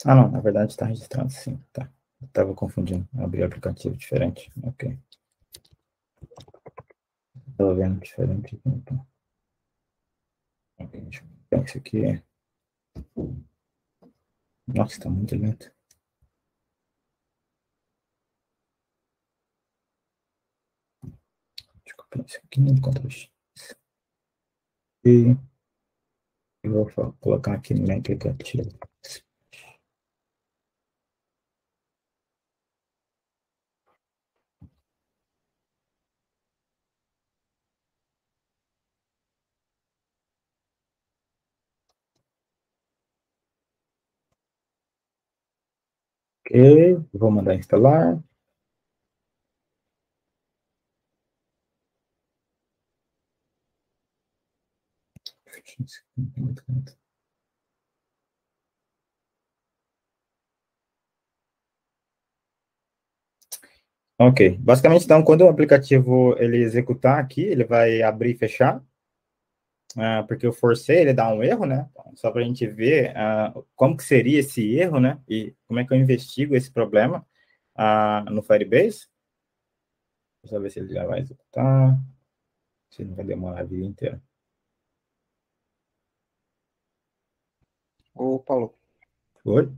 Speaker 1: Não, na verdade está registrado sim, tá. Estava confundindo, abri aplicativo diferente, ok. Estou vendo diferente aqui, então. Ok, deixa eu pegar isso aqui. Nossa, está muito lento. Deixa eu copiar isso aqui, Ctrl X. E eu vou colocar aqui no meu aplicativo. Ok, vou mandar instalar. Ok, basicamente, então, quando o aplicativo ele executar aqui, ele vai abrir e fechar, porque eu forcei ele a dar um erro, né? Só para a gente ver como que seria esse erro, né? E como é que eu investigo esse problema no Firebase. Deixa eu ver se ele já vai executar. Se não vai demorar a vida inteira.
Speaker 4: Ô, Paulo,
Speaker 1: Oi?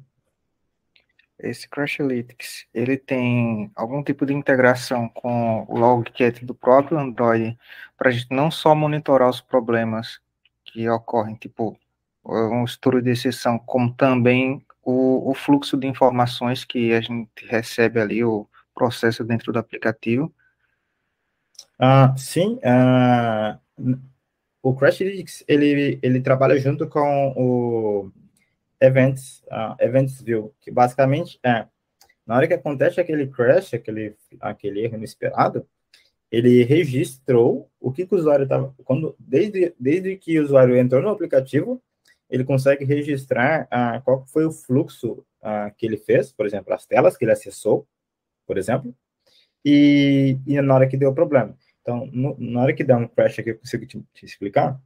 Speaker 4: esse Crashlytics, ele tem algum tipo de integração com o Logcat do próprio Android para a gente não só monitorar os problemas que ocorrem, tipo um estouro de exceção, como também o fluxo de informações que a gente recebe ali, o processo dentro do aplicativo.
Speaker 1: Sim, o Crashlytics, ele trabalha junto com o Events View, que basicamente na hora que acontece aquele crash, aquele erro inesperado, ele registrou o que o usuário estava... Desde que o usuário entrou no aplicativo, ele consegue registrar qual foi o fluxo que ele fez, por exemplo, as telas que ele acessou, por exemplo, e na hora que deu problema. Então, na hora que dá um crash aqui, eu consigo te explicar,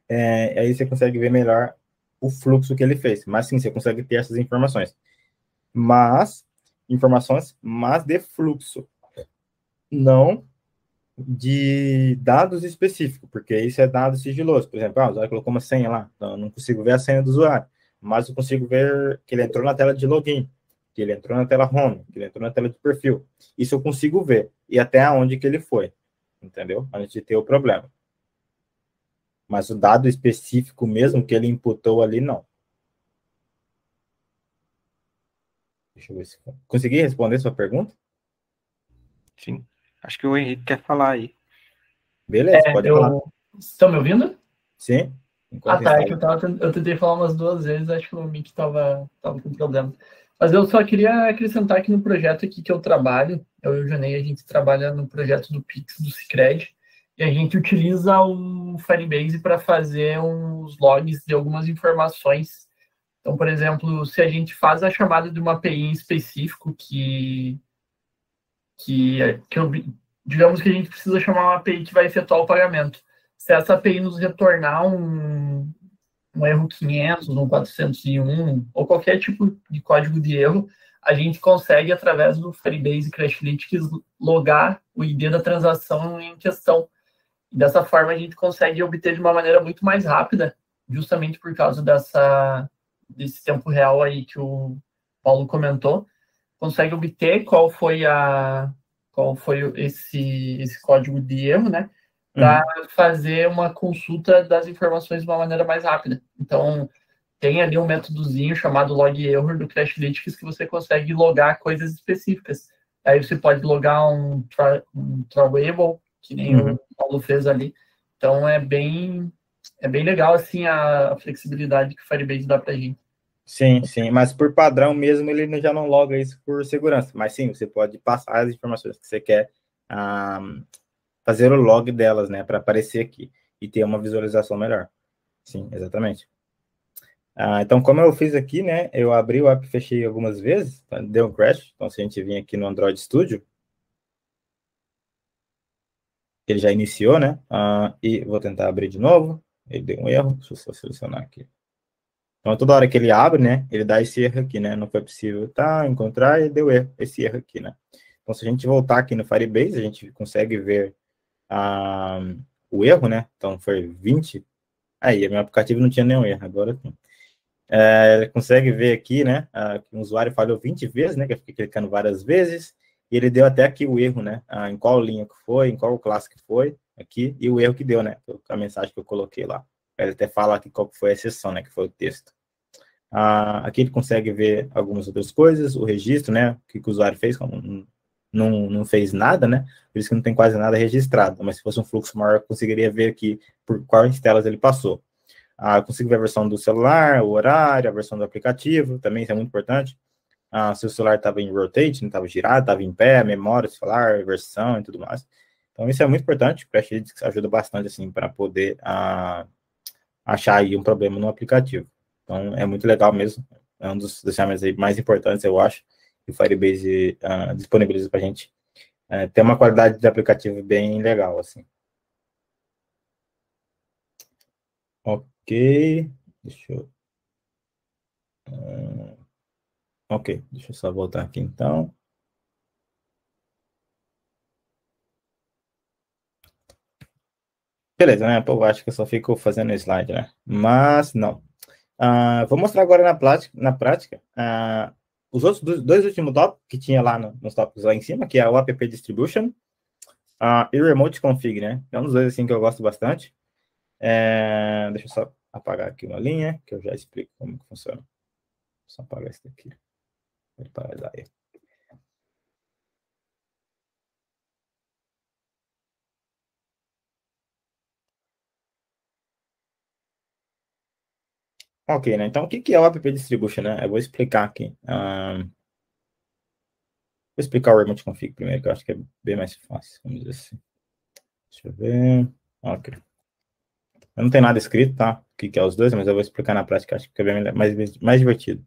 Speaker 1: aí você consegue ver melhor o fluxo que ele fez. Mas sim, você consegue ter essas informações. Mas de fluxo, não de dados específicos, porque isso é dado sigiloso. Por exemplo, o usuário colocou uma senha lá, então eu não consigo ver a senha do usuário, mas eu consigo ver que ele entrou na tela de login. que ele entrou na tela home, que ele entrou na tela de perfil. Isso eu consigo ver, e até aonde que ele foi, entendeu? Antes de ter o problema. Mas o dado específico mesmo que ele imputou ali, não. Deixa eu ver se... Consegui responder sua pergunta?
Speaker 4: Sim. Acho que o Henrique quer falar aí.
Speaker 1: Beleza, pode falar.
Speaker 5: Estão me ouvindo?
Speaker 1: Sim.
Speaker 5: Tá, é que eu tentei falar umas 2 vezes, acho que o mic tava com problema. Mas eu só queria acrescentar que no projeto aqui que eu trabalho, eu e o Janei, a gente trabalha no projeto do Pix, do Sicredi, e a gente utiliza o Firebase para fazer uns logs de algumas informações. Então, por exemplo, se a gente faz a chamada de uma API em específico digamos que a gente precisa chamar uma API que vai efetuar o pagamento. Se essa API nos retornar um erro 500, um 401, ou qualquer tipo de código de erro, a gente consegue, através do Firebase Crashlytics, logar o ID da transação em questão. E dessa forma, a gente consegue obter de uma maneira muito mais rápida, justamente por causa desse tempo real aí que o Paulo comentou, consegue obter qual foi esse código de erro, né? Para fazer uma consulta das informações de uma maneira mais rápida. Então, tem ali um métodozinho chamado log error do Crashlytics que você consegue logar coisas específicas. Aí você pode logar um trawable, que nem o Paulo fez ali. Então, é bem legal, assim, a flexibilidade que o Firebase dá para a gente.
Speaker 1: Sim, mas por padrão mesmo, ele já não loga isso por segurança. Mas sim, você pode passar as informações que você quer fazer o log delas, né, para aparecer aqui e ter uma visualização melhor. Sim, exatamente. Então, como eu fiz aqui, né, eu abri o app e fechei algumas vezes, deu um crash. Então, se a gente vir aqui no Android Studio, ele já iniciou, né, e vou tentar abrir de novo. Ele deu um erro, deixa eu só selecionar aqui. Então, toda hora que ele abre, né, ele dá esse erro aqui, né, não foi possível encontrar e deu erro, esse erro aqui, né. Então, se a gente voltar aqui no Firebase, a gente consegue ver o erro, né, então foi 20, aí, meu aplicativo não tinha nenhum erro, agora tem. Ele consegue ver aqui, né, que o usuário falhou 20 vezes, né, que eu fiquei clicando várias vezes, e ele deu até aqui o erro, né, em qual linha que foi, em qual classe que foi, aqui, e o erro que deu, né, a mensagem que eu coloquei lá. Ele até fala aqui qual foi a exceção, né, que foi o texto. Aqui ele consegue ver algumas outras coisas, o registro, né, o que o usuário fez, como não fez nada, né, por isso que não tem quase nada registrado, mas se fosse um fluxo maior, eu conseguiria ver aqui por quais telas ele passou. Eu consigo ver a versão do celular, o horário, a versão do aplicativo, também isso é muito importante. Se o celular estava em rotate, não estava girado, estava em pé, a memória do celular, versão e tudo mais. Então, isso é muito importante, o Crashlytics ajuda bastante, assim, para poder achar aí um problema no aplicativo. Então, é muito legal mesmo, é um dos ferramentas aí mais importantes, eu acho, que o Firebase disponibiliza para a gente ter uma qualidade de aplicativo bem legal, assim. Ok, deixa eu... ok, deixa eu só voltar aqui, então. Beleza, né? Pô, acho que eu só fico fazendo slide, né? Mas, não. Vou mostrar agora na prática os outros dois últimos tópicos que tinha lá nos tópicos lá em cima, que é o app distribution e o remote config, né? É um dos dois, assim, que eu gosto bastante. Deixa eu só apagar aqui uma linha, que eu já explico como que funciona. Só apagar isso daqui. Vou parar aí. Ok, né? Então, o que é o app distribution, né? Eu vou explicar aqui. Vou explicar o remote config primeiro, que eu acho que é bem mais fácil, vamos dizer assim. Deixa eu ver. Ok. Eu não tenho nada escrito, tá? O que é os dois, mas eu vou explicar na prática, acho que é bem mais divertido.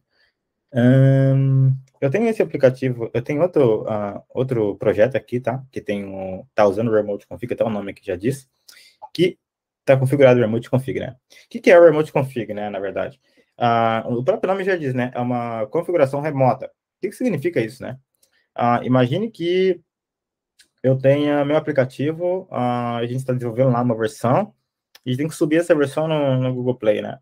Speaker 1: Eu tenho esse aplicativo, eu tenho outro projeto aqui, tá? Que tá usando o remote config, até o nome aqui já diz, que está configurado o remote config, né? O que é o remote config, né, na verdade? O próprio nome já diz, né? É uma configuração remota. O que significa isso, né? Imagine que eu tenha meu aplicativo, a gente está desenvolvendo lá uma versão, e tem que subir essa versão no Google Play, né?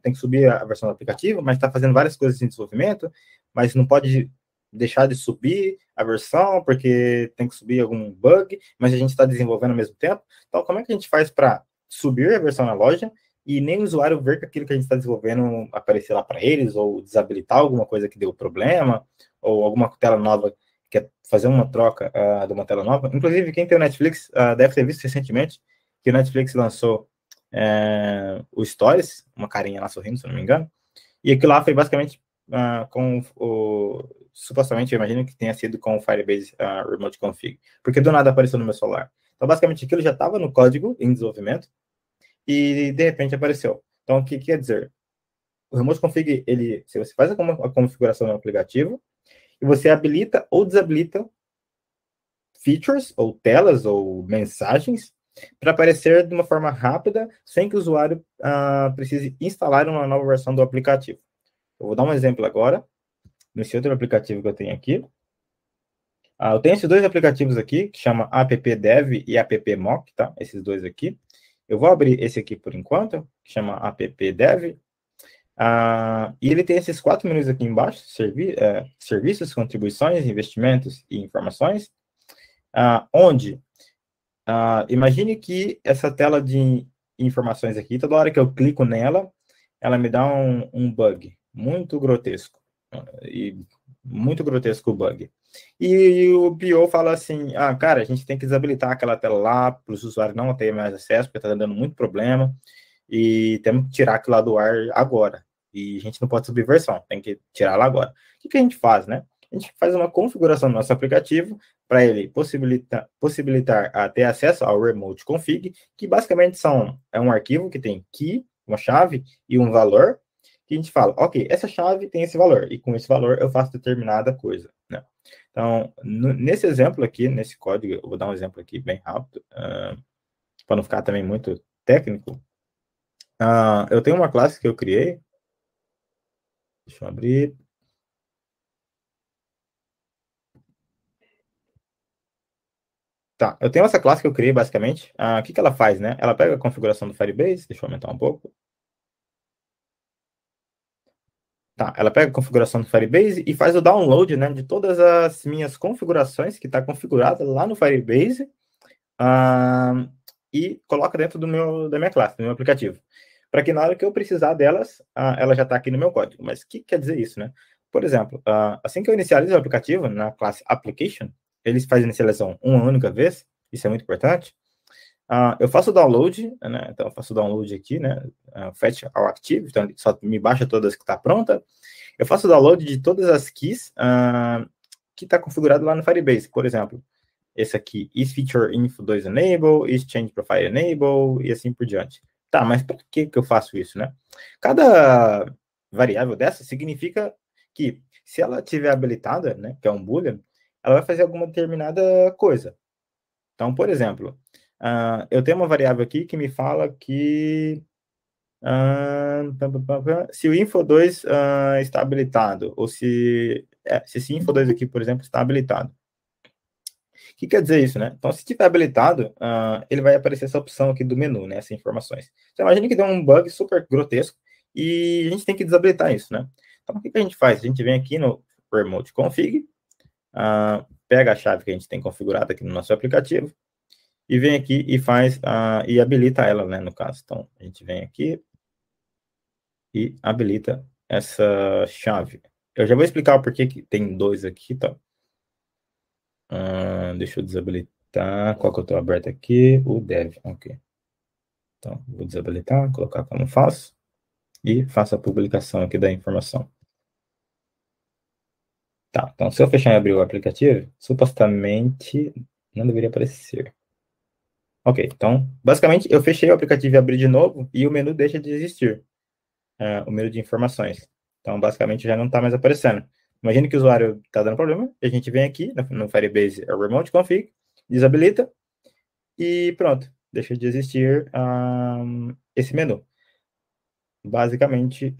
Speaker 1: Tem que subir a versão do aplicativo, mas está fazendo várias coisas em desenvolvimento, mas não pode deixar de subir a versão, porque tem que subir algum bug, mas a gente está desenvolvendo ao mesmo tempo. Então, como é que a gente faz para subir a versão na loja e nem o usuário ver que aquilo que a gente está desenvolvendo aparecer lá para eles, ou desabilitar alguma coisa que deu problema, ou alguma tela nova, quer fazer uma troca de uma tela nova? Inclusive, quem tem o Netflix deve ter visto recentemente que o Netflix lançou o Stories, uma carinha lá sorrindo, se eu não me engano, e aquilo lá foi basicamente com supostamente, eu imagino que tenha sido com o Firebase Remote Config, porque do nada apareceu no meu celular. Então, basicamente, aquilo já estava no código em desenvolvimento e, de repente, apareceu. Então, o que quer dizer? O Remote Config, se você faz a configuração no aplicativo e você habilita ou desabilita features, ou telas, ou mensagens, para aparecer de uma forma rápida, sem que o usuário precise instalar uma nova versão do aplicativo. Eu vou dar um exemplo agora, nesse outro aplicativo que eu tenho aqui. Eu tenho esses dois aplicativos aqui, que chama AppDev e AppMock, tá? Esses dois aqui. Eu vou abrir esse aqui por enquanto, que chama AppDev. E ele tem esses 4 menus aqui embaixo, serviços, contribuições, investimentos e informações, onde, imagine que essa tela de informações aqui, toda hora que eu clico nela, ela me dá um bug muito grotesco. E muito grotesco o bug. E o PO fala assim, cara, a gente tem que desabilitar aquela tela lá, para os usuários não terem mais acesso, porque está dando muito problema, e temos que tirar aquilo lá do ar agora. E a gente não pode subir versão, tem que tirar lá agora. O que a gente faz, né? A gente faz uma configuração do nosso aplicativo para ele possibilitar ter acesso ao Remote Config, que basicamente é um arquivo que tem key, uma chave e um valor, que a gente fala, ok, essa chave tem esse valor, e com esse valor eu faço determinada coisa, né? Então, nesse exemplo aqui, nesse código, eu vou dar um exemplo aqui bem rápido, para não ficar também muito técnico. Eu tenho uma classe que eu criei, deixa eu abrir. Tá, eu tenho essa classe que eu criei, basicamente. O que ela faz, né? Ela pega a configuração do Firebase, deixa eu aumentar um pouco. Tá, ela pega a configuração do Firebase e faz o download, né, de todas as minhas configurações que está configurada lá no Firebase e coloca dentro da minha classe, do meu aplicativo. Para que na hora que eu precisar delas, ela já está aqui no meu código. Mas o que quer dizer isso, né? Por exemplo, assim que eu inicializo o aplicativo na classe Application, eles fazem a inicialização uma única vez, isso é muito importante. Eu faço o download, né? Então eu faço o download aqui, né? Fetch all active, então só me baixa todas que está pronta. Eu faço o download de todas as keys que está configurado lá no Firebase. Por exemplo, esse aqui, is feature info 2 enable, is change profile enable, e assim por diante. Tá, mas por que eu faço isso, né? Cada variável dessa significa que, se ela estiver habilitada, né, que é um boolean, ela vai fazer alguma determinada coisa. Então, por exemplo, eu tenho uma variável aqui que me fala que se o info2 está habilitado, ou se esse info2 aqui, por exemplo, está habilitado. O que quer dizer isso, né? Então, se estiver habilitado, ele vai aparecer essa opção aqui do menu, né? Essas informações. Então, imagine que deu um bug super grotesco e a gente tem que desabilitar isso, né? Então, o que a gente faz? A gente vem aqui no Remote Config, pega a chave que a gente tem configurada aqui no nosso aplicativo e vem aqui e faz, e habilita ela, né, no caso. Então, a gente vem aqui e habilita essa chave. Eu já vou explicar o porquê que tem dois aqui, tá? Deixa eu desabilitar. Qual que eu estou aberto aqui? O dev, ok. Então, vou desabilitar, colocar como falso e faço a publicação aqui da informação. Tá, então se eu fechar e abrir o aplicativo, supostamente não deveria aparecer. Ok, então, basicamente, eu fechei o aplicativo e abri de novo e o menu deixa de existir. O menu de informações. Então, basicamente, já não está mais aparecendo. Imagine que o usuário está dando problema, a gente vem aqui no Firebase Remote Config, desabilita e pronto, deixa de existir esse menu. Basicamente,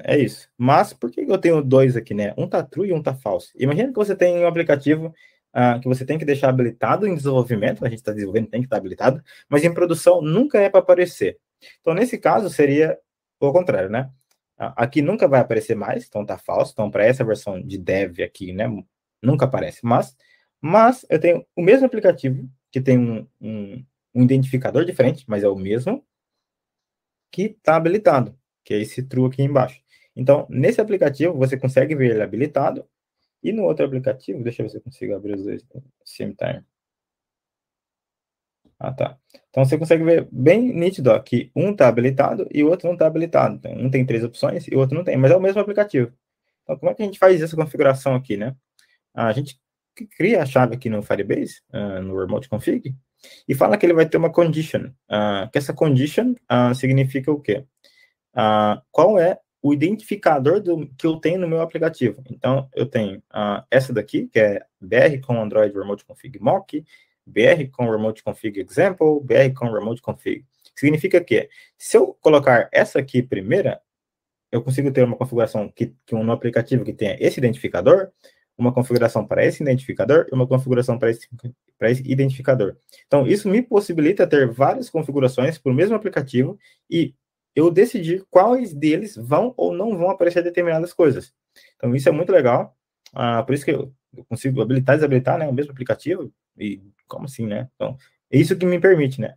Speaker 1: é isso. Mas, por que eu tenho dois aqui, né? Um está true e um está falso. Imagina que você tem um aplicativo que você tem que deixar habilitado em desenvolvimento, a gente está desenvolvendo, tem que estar habilitado, mas em produção nunca é para aparecer. Então, nesse caso, seria o contrário, né? Aqui nunca vai aparecer mais, então tá falso. Então, para essa versão de dev aqui, né, nunca aparece. Mas eu tenho o mesmo aplicativo, que tem um identificador diferente, mas é o mesmo, que está habilitado, que é esse true aqui embaixo. Então, nesse aplicativo, você consegue ver ele habilitado, e no outro aplicativo, deixa eu ver se eu consigo abrir os dois same time. Tá. Então, você consegue ver bem nítido, ó, que um está habilitado e o outro não está habilitado. Então, um tem 3 opções e o outro não tem, mas é o mesmo aplicativo. Então, como é que a gente faz essa configuração aqui, né? A gente cria a chave aqui no Firebase, no Remote Config, e fala que ele vai ter uma condition, que essa condition significa o quê? Qual é o identificador que eu tenho no meu aplicativo. Então, eu tenho essa daqui, que é BR com Android Remote Config Mock, BR com Remote Config Example, BR com Remote Config. Significa que, se eu colocar essa aqui primeira, eu consigo ter uma configuração no aplicativo que tenha esse identificador, uma configuração para esse identificador e uma configuração para esse identificador. Então, isso me possibilita ter várias configurações para o mesmo aplicativo e eu decidir quais deles vão ou não vão aparecer determinadas coisas. Então, isso é muito legal. Por isso que eu consigo habilitar e desabilitar, né, o mesmo aplicativo. E como assim, né? Então, é isso que me permite, né?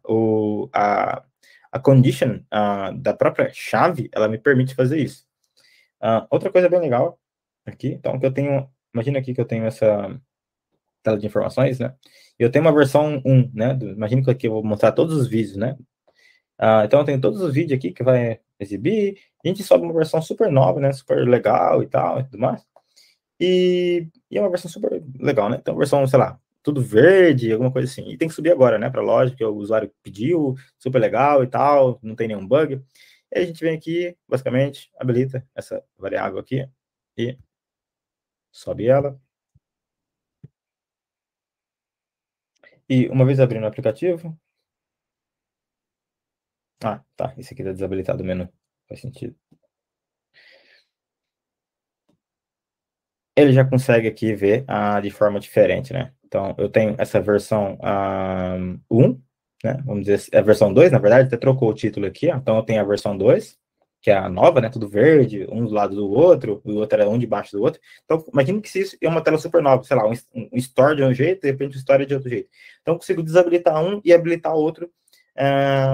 Speaker 1: A condition da própria chave, ela me permite fazer isso. Outra coisa bem legal aqui, então, que eu tenho... Imagina aqui que eu tenho essa tela de informações, né? Eu tenho uma versão 1, né? Imagina que aqui eu vou mostrar todos os vídeos, né? Então, eu tenho todos os vídeos aqui que vai exibir. A gente sobe uma versão super nova, né? Super legal e tal, e tudo mais. E é uma versão super legal, né? Então, versão, sei lá, tudo verde, alguma coisa assim. E tem que subir agora, né? Para a loja, que o usuário pediu, super legal e tal, não tem nenhum bug. E aí a gente vem aqui, basicamente, habilita essa variável aqui e sobe ela. E uma vez abrindo o aplicativo... tá. Esse aqui está desabilitado o menu. Faz sentido. Ele já consegue aqui ver de forma diferente, né? Então, eu tenho essa versão 1, né? Vamos dizer, a versão 2, na verdade, até trocou o título aqui, ó. Então, eu tenho a versão 2, que é a nova, né? Tudo verde, um do lado do outro, o outro era um debaixo do outro. Então, imagine que se isso é uma tela super nova, sei lá, um store de um jeito, de repente, um store de outro jeito. Então, eu consigo desabilitar um e habilitar outro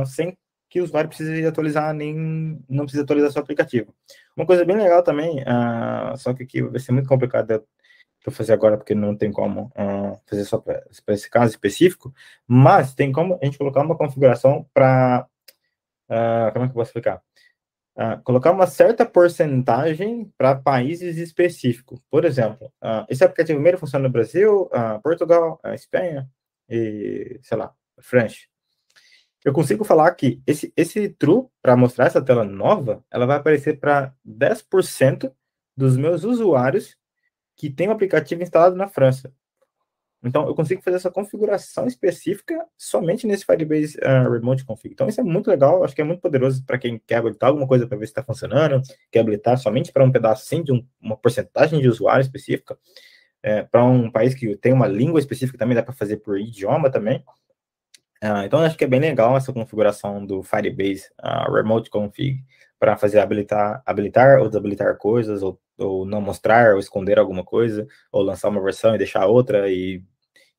Speaker 1: sem que o usuário precise atualizar, não precisa atualizar seu aplicativo. Uma coisa bem legal também, só que aqui vai ser muito complicado para fazer agora, porque não tem como fazer só para esse caso específico, mas tem como a gente colocar uma configuração para, como é que eu posso explicar? Colocar uma certa porcentagem para países específicos. Por exemplo, esse aplicativo primeiro funciona no Brasil, Portugal, Espanha e, sei lá, França. Eu consigo falar que esse true, para mostrar essa tela nova, ela vai aparecer para 10% dos meus usuários que tem o aplicativo instalado na França. Então, eu consigo fazer essa configuração específica somente nesse Firebase Remote Config. Então, isso é muito legal, acho que é muito poderoso para quem quer habilitar alguma coisa para ver se está funcionando, quer habilitar somente para um pedacinho de uma porcentagem de usuário específica, para um país que tem uma língua específica também, dá para fazer por idioma também. Então, acho que é bem legal essa configuração do Firebase Remote Config para fazer habilitar ou desabilitar coisas, ou não mostrar, ou esconder alguma coisa, ou lançar uma versão e deixar outra e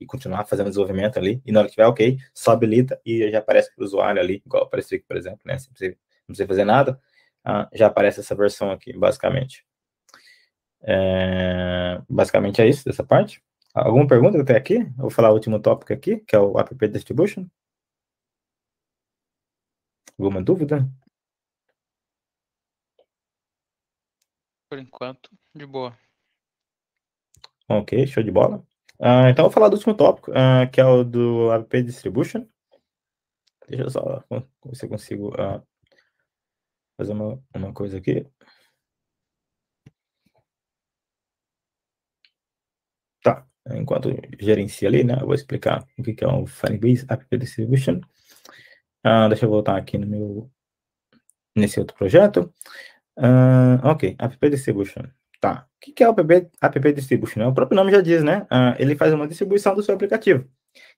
Speaker 1: continuar fazendo desenvolvimento ali. E na hora que tiver ok, só habilita e já aparece para o usuário ali, igual apareceu aqui, por exemplo, né? Não precisa fazer nada, já aparece essa versão aqui, basicamente. Basicamente é isso dessa parte. Alguma pergunta até aqui? Eu vou falar o último tópico aqui, que é o App Distribution. Alguma dúvida?
Speaker 3: Por enquanto, de boa.
Speaker 1: Ok, show de bola. Então, eu vou falar do último tópico, que é o do App Distribution. Deixa eu só ver se eu consigo fazer uma coisa aqui. Tá, enquanto gerencia ali, né, eu vou explicar o que é o Firebase App Distribution. Deixa eu voltar aqui nesse outro projeto. Ok, App Distribution. Tá, o que é o App Distribution? O próprio nome já diz, né? Ele faz uma distribuição do seu aplicativo. O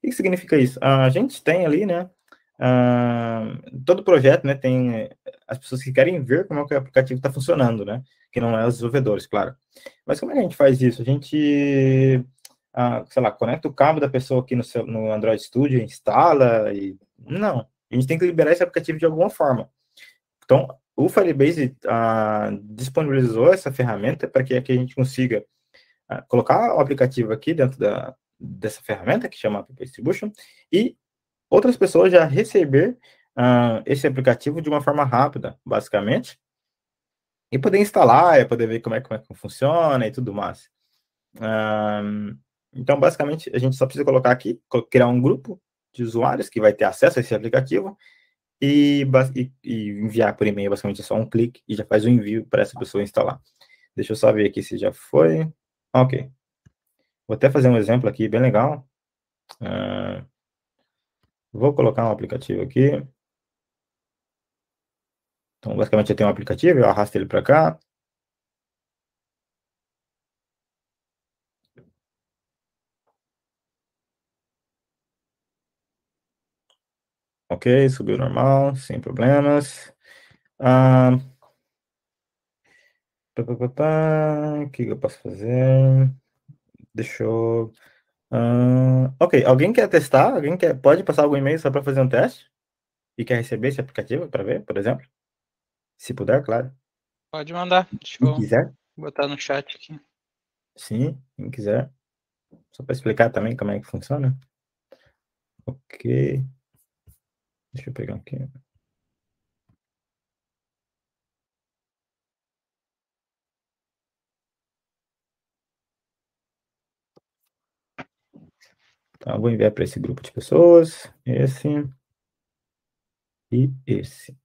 Speaker 1: que significa isso? A gente tem ali, né, todo projeto, né, tem as pessoas que querem ver como é que o aplicativo está funcionando, né, que não é os desenvolvedores, claro. Mas como é que a gente faz isso? A gente, sei lá, conecta o cabo da pessoa aqui no Android Studio, instala e... Não, a gente tem que liberar esse aplicativo de alguma forma. Então, o Firebase disponibilizou essa ferramenta para que a gente consiga colocar o aplicativo aqui dentro dessa ferramenta, que chama App Distribution, e outras pessoas já receber esse aplicativo de uma forma rápida, basicamente, e poder instalar, e poder ver como é que funciona e tudo mais. Então, basicamente, a gente só precisa colocar aqui, criar um grupo de usuários que vai ter acesso a esse aplicativo e enviar por e-mail, basicamente é só um clique e já faz o envio para essa pessoa instalar. Deixa eu só ver aqui se já foi. Ok. Vou até fazer um exemplo aqui bem legal. Vou colocar um aplicativo aqui. Então, basicamente, eu tenho um aplicativo, eu arrasto ele para cá. Ok, subiu normal, sem problemas. O que eu posso fazer? Deixa eu... ok, alguém quer testar? Pode passar algum e-mail só para fazer um teste? E quer receber esse aplicativo para ver, por exemplo? Se puder, claro.
Speaker 3: Pode mandar. Deixa
Speaker 1: Quem
Speaker 3: eu
Speaker 1: quiser.
Speaker 3: botar no chat aqui.
Speaker 1: Sim, quem quiser. Só para explicar também como é que funciona. Ok. Deixa eu pegar aqui. Então, eu vou enviar para esse grupo de pessoas. Esse. E esse.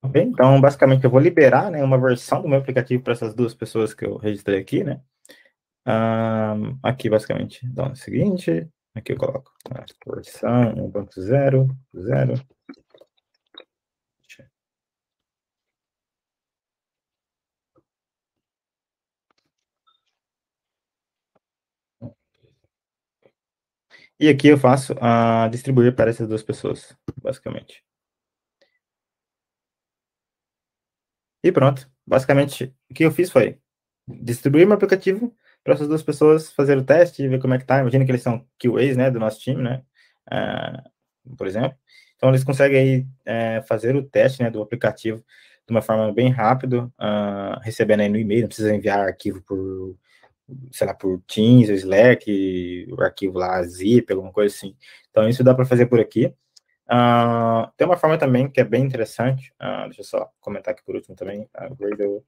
Speaker 1: Ok, então, basicamente, eu vou liberar, né, uma versão do meu aplicativo para essas duas pessoas que eu registrei aqui, né? Aqui, basicamente, então, é o seguinte, aqui eu coloco a versão 1.0, 0. E aqui eu faço distribuir para essas duas pessoas, basicamente. E pronto. Basicamente, o que eu fiz foi distribuir meu aplicativo para essas duas pessoas fazer o teste e ver como é que tá. Imagina que eles são QAs, né, do nosso time, né, por exemplo. Então, eles conseguem aí, fazer o teste, né, do aplicativo de uma forma bem rápida, recebendo aí no e-mail, não precisa enviar arquivo por, sei lá, por Teams, ou Slack, o arquivo lá, zip, alguma coisa assim. Então, isso dá para fazer por aqui. Tem uma forma também que é bem interessante, deixa eu só comentar aqui por último também, a Gradle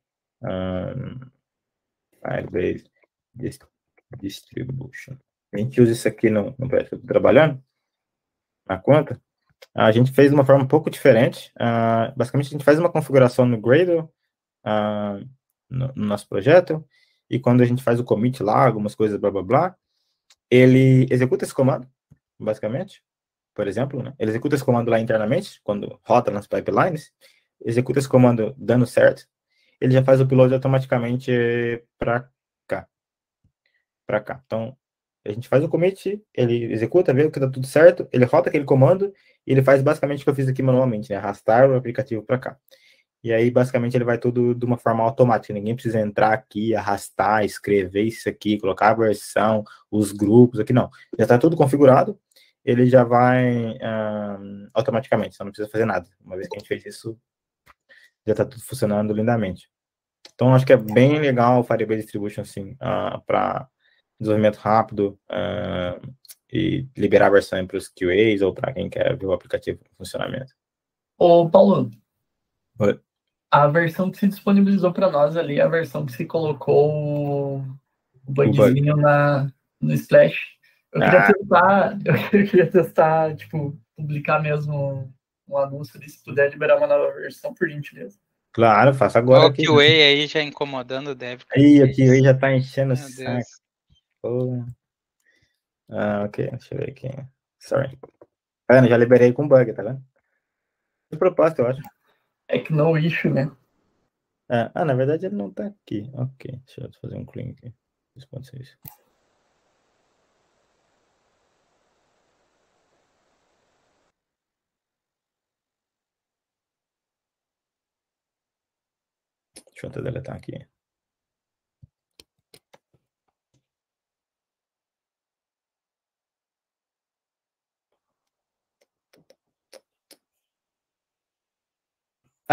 Speaker 1: Firebase Distribution. A gente usa isso aqui no projeto que eu estou trabalhando, na conta. A gente fez de uma forma um pouco diferente. Basicamente, a gente faz uma configuração no Gradle, no nosso projeto, e quando a gente faz o commit lá, algumas coisas, blá, blá, blá, ele executa esse comando, basicamente. Por exemplo, né? Ele executa esse comando lá internamente, quando rota nas pipelines, executa esse comando dando certo, ele já faz o upload automaticamente para cá. Então, a gente faz o commit, ele executa, vê que tá tudo certo, ele rota aquele comando e ele faz basicamente o que eu fiz aqui manualmente, né? Arrastar o aplicativo para cá. E aí, basicamente, ele vai tudo de uma forma automática. Ninguém precisa entrar aqui, arrastar, escrever isso aqui, colocar a versão, os grupos aqui, não. Já está tudo configurado, ele já vai automaticamente, você não precisa fazer nada. Uma vez que a gente fez isso, já está tudo funcionando lindamente. Então, acho que é bem legal o Firebase Distribution, assim, para desenvolvimento rápido e liberar a versão para os QAs ou para quem quer ver o aplicativo em funcionamento.
Speaker 5: Ô, Paulo.
Speaker 1: Oi.
Speaker 5: A versão que se disponibilizou para nós ali, a versão que se colocou o bugzinho no Splash. Eu queria testar, tipo, publicar mesmo um anúncio ali, se puder liberar uma nova versão, por gentileza.
Speaker 1: Claro, faça agora.
Speaker 3: O QA aí já incomodando o dev.
Speaker 1: Aí, o QA já tá enchendo o
Speaker 3: Meu
Speaker 1: saco. Pô. Ok, deixa eu ver aqui. Sorry. Já liberei com bug, tá vendo? De propósito, eu acho.
Speaker 5: É que no issue, né?
Speaker 1: Na verdade ele não tá aqui. Ok, deixa eu fazer um clean aqui. 2.6. Deixa eu até deletar aqui.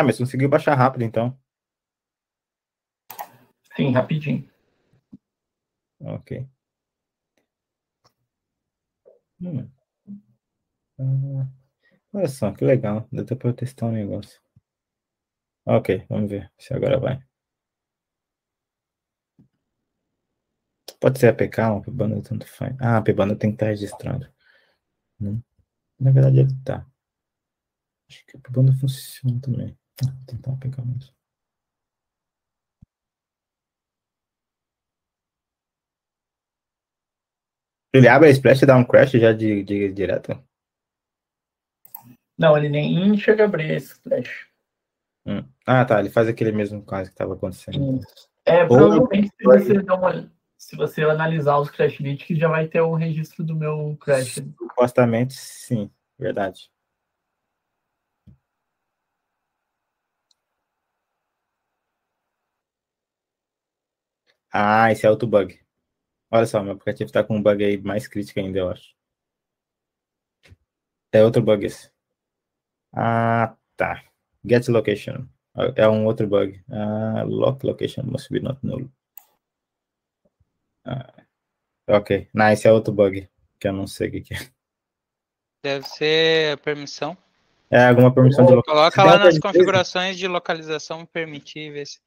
Speaker 1: Mas conseguiu baixar rápido, então.
Speaker 5: Sim, rapidinho.
Speaker 1: Ok. Olha só, que legal. Dá até pra eu testar um negócio. Ok, vamos ver se agora vai. Pode ser APK, uma pbanda, tanto faz. A pbanda tem que estar registrado. Na verdade, ele tá. Acho que a pbanda funciona também. Vou tentar APK mesmo. Ele abre a splash e dá um crash já de direto?
Speaker 5: Não, ele nem chega a abrir esse flash.
Speaker 1: Tá. Ele faz aquele mesmo caso que estava acontecendo.
Speaker 5: Isso. Provavelmente, se você analisar os crash bits, já vai ter o registro do meu crash.
Speaker 1: Supostamente, sim. Verdade. Esse é outro bug. Olha só, meu aplicativo está com um bug aí mais crítico ainda, eu acho. É outro bug esse. Tá. Get location. É um outro bug. Lock location must be not null. Ok. Esse é outro bug, que eu não sei o que é.
Speaker 3: Deve ser a permissão.
Speaker 1: Alguma permissão de localização.
Speaker 3: Coloca lá nas configurações de localização permitir, ver se...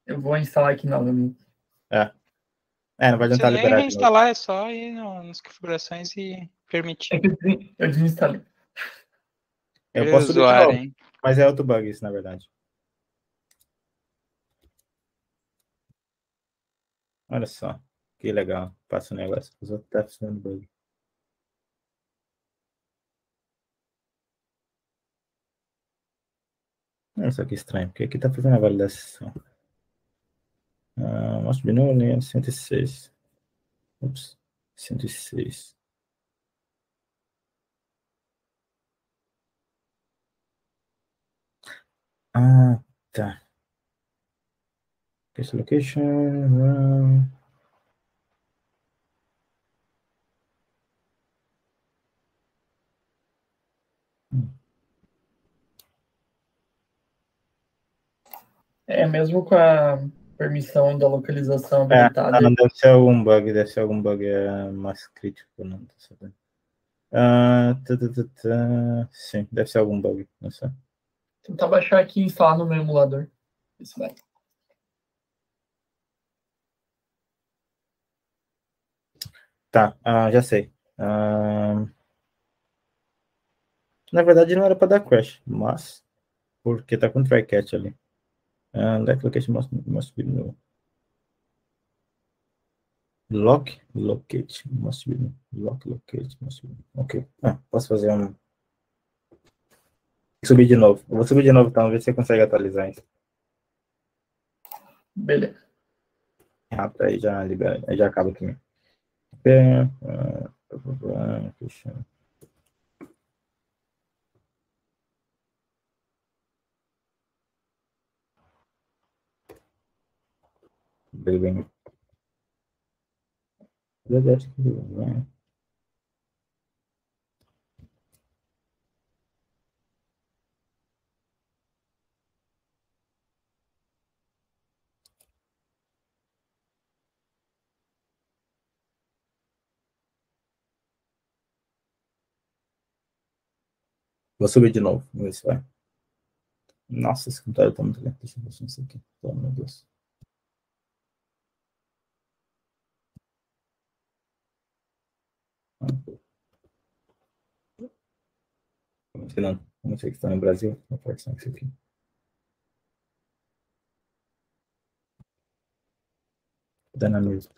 Speaker 5: Eu vou instalar aqui novamente.
Speaker 1: Não vai adiantar
Speaker 3: Se nem
Speaker 1: liberar de novo.
Speaker 3: reinstalar, é só ir nas configurações e permitir.
Speaker 5: Eu desinstalei.
Speaker 1: Eu posso subir de
Speaker 3: Usuário,
Speaker 1: novo,
Speaker 3: hein?
Speaker 1: mas é outro bug isso, na verdade. Olha só, que legal. Passa o negócio, os outros tá funcionando bug. Olha só que estranho, porque aqui tá fazendo a validação. Must be no name 106. Ups, 106. Tá. Esse location.
Speaker 5: Mesmo com a permissão da localização habilitada.
Speaker 1: Deve ser algum bug mais crítico, não tô sabendo. Sim, deve ser algum bug, não sei.
Speaker 5: Tentar baixar aqui e instalar no meu emulador. Isso vai.
Speaker 1: Tá, já sei. Na verdade não era para dar crash, mas porque tá com try catch ali. Let location must be no. Lock locate must be no. Lock locate must be no. Ok. Posso fazer um. Subir de novo. Eu vou subir de novo, então, ver se você consegue atualizar isso.
Speaker 5: Beleza.
Speaker 1: Rápido, aí já libera, aí já acaba também. Bem. Vou subir de novo, vamos ver se vai. Nossa, esse computador tá muito lento. Deixa eu ver isso aqui. Oh, meu Deus. Não sei que está no Brasil. Vou forçar isso aqui. Dá na mesma.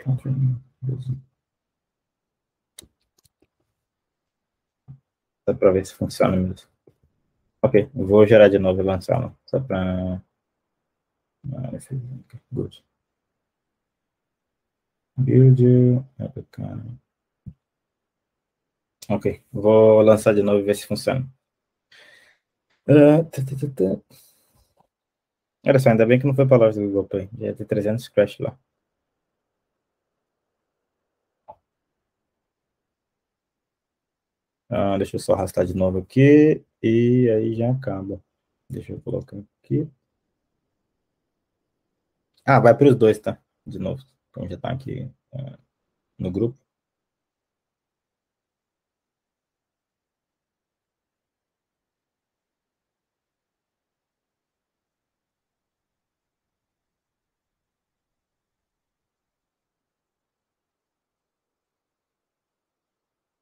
Speaker 1: Confirm. Só para ver se funciona mesmo. Ok, eu vou gerar de novo e lançá-lo. Só para... Good. Build. Ok, vou lançar de novo e ver se funciona. Olha só, ainda bem que não foi para a loja do Google Play. Já ia ter 300 crash lá. Deixa eu só arrastar de novo aqui e aí já acaba. Deixa eu colocar aqui. Vai para os dois, tá? De novo. Então já está aqui no grupo.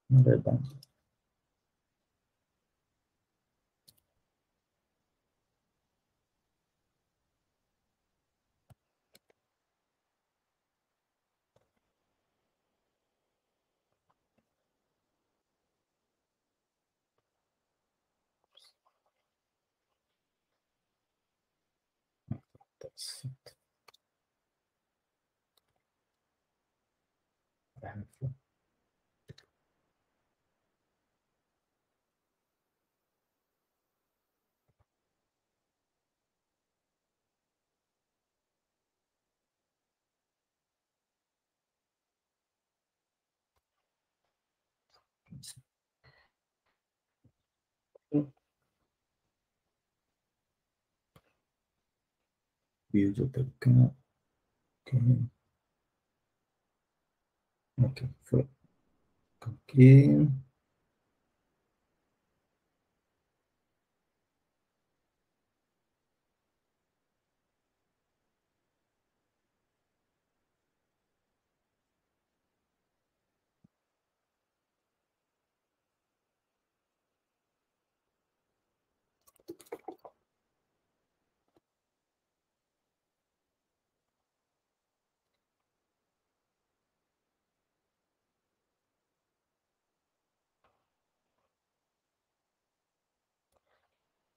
Speaker 1: Na verdade. Build APK. Ok, foi. Aqui.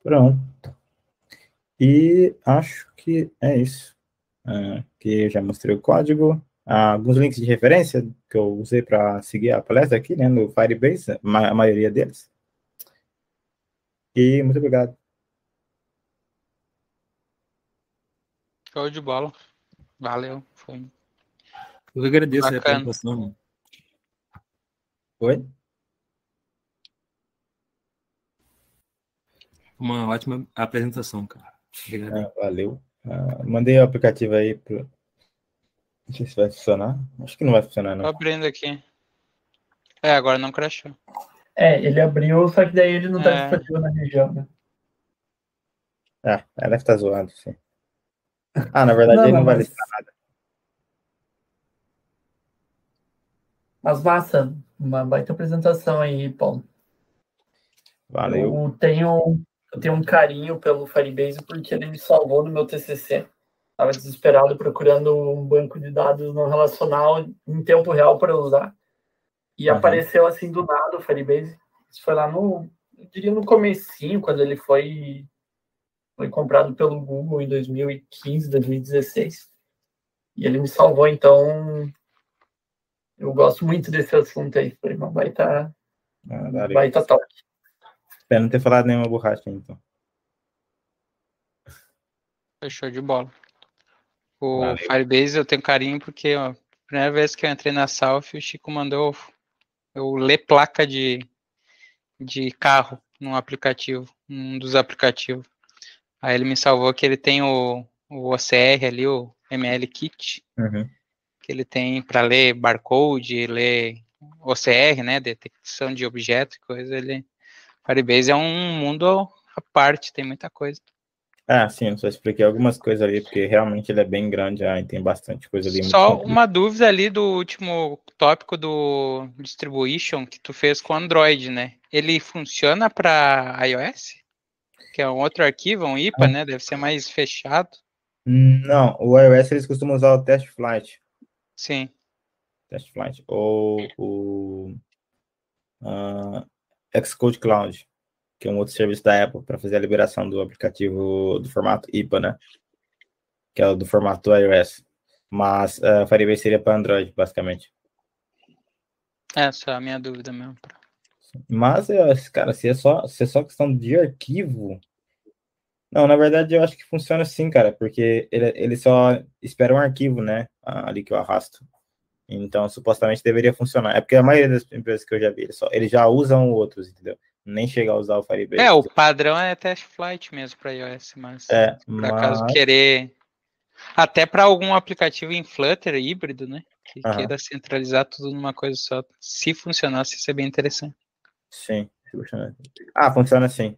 Speaker 1: Pronto. E acho que é isso. Que eu já mostrei o código. Alguns links de referência que eu usei para seguir a palestra aqui, né, no Firebase, a maioria deles. E muito obrigado.
Speaker 3: Show de bola. Valeu. Foi
Speaker 6: Eu agradeço a
Speaker 3: bacana.
Speaker 6: apresentação, mano.
Speaker 1: Oi?
Speaker 6: Uma ótima apresentação, cara. Obrigado.
Speaker 1: Valeu. Mandei o aplicativo aí pro... Não sei se vai funcionar. Acho que não vai funcionar,
Speaker 3: Tô
Speaker 1: não.
Speaker 3: abrindo aqui. Agora não crashou.
Speaker 5: Ele abriu, só que daí ele não tá disponível na região, né?
Speaker 1: Ela deve estar zoando, sim. Na verdade, ele não vai listar nada.
Speaker 5: Mas massa, uma baita apresentação aí, Paulo.
Speaker 1: Valeu.
Speaker 5: Eu tenho um carinho pelo Firebase porque ele me salvou no meu TCC. Estava desesperado procurando um banco de dados não relacional em tempo real para usar. E apareceu assim do nada o Firebase. Isso foi lá eu diria no comecinho, quando ele foi comprado pelo Google em 2015, 2016. E ele me salvou, então eu gosto muito desse assunto aí. Foi uma baita top.
Speaker 1: Espero não ter falado nenhuma borracha, então.
Speaker 3: Fechou de bola. O Firebase eu tenho carinho porque a primeira vez que eu entrei na South, o Chico mandou eu ler placa de carro num aplicativo, num dos aplicativos. Aí ele me salvou que ele tem o OCR ali, o ML Kit, que ele tem para ler barcode, ler OCR, né, detecção de objetos e coisa. Firebase é um mundo à parte, tem muita coisa.
Speaker 1: Sim, eu só expliquei algumas coisas ali, porque realmente ele é bem grande e tem bastante coisa ali.
Speaker 3: Só uma dúvida ali do último tópico do distribution que tu fez com Android, né? Ele funciona para iOS? Que é um outro arquivo, um IPA, né? Deve ser mais fechado.
Speaker 1: Não, o iOS eles costumam usar o test flight.
Speaker 3: Sim.
Speaker 1: Test Flight, ou o Xcode Cloud, que é um outro serviço da Apple para fazer a liberação do aplicativo do formato IPA, né? Que é o do formato do iOS. Mas Firebase seria para Android, basicamente.
Speaker 3: Essa é a minha dúvida mesmo.
Speaker 1: Mas, cara, se é só questão de arquivo... Não, na verdade, eu acho que funciona assim, cara, porque ele só espera um arquivo, né? Ali que eu arrasto. Então, supostamente deveria funcionar. É porque a maioria das empresas que eu já vi, eles já usam outros, entendeu? Nem chega a usar o Firebase.
Speaker 3: O padrão é Test Flight mesmo para iOS, mas por acaso querer... Até para algum aplicativo em Flutter híbrido, né? Que queira centralizar tudo numa coisa só. Se funcionasse, isso é bem interessante.
Speaker 1: Sim. Funciona assim.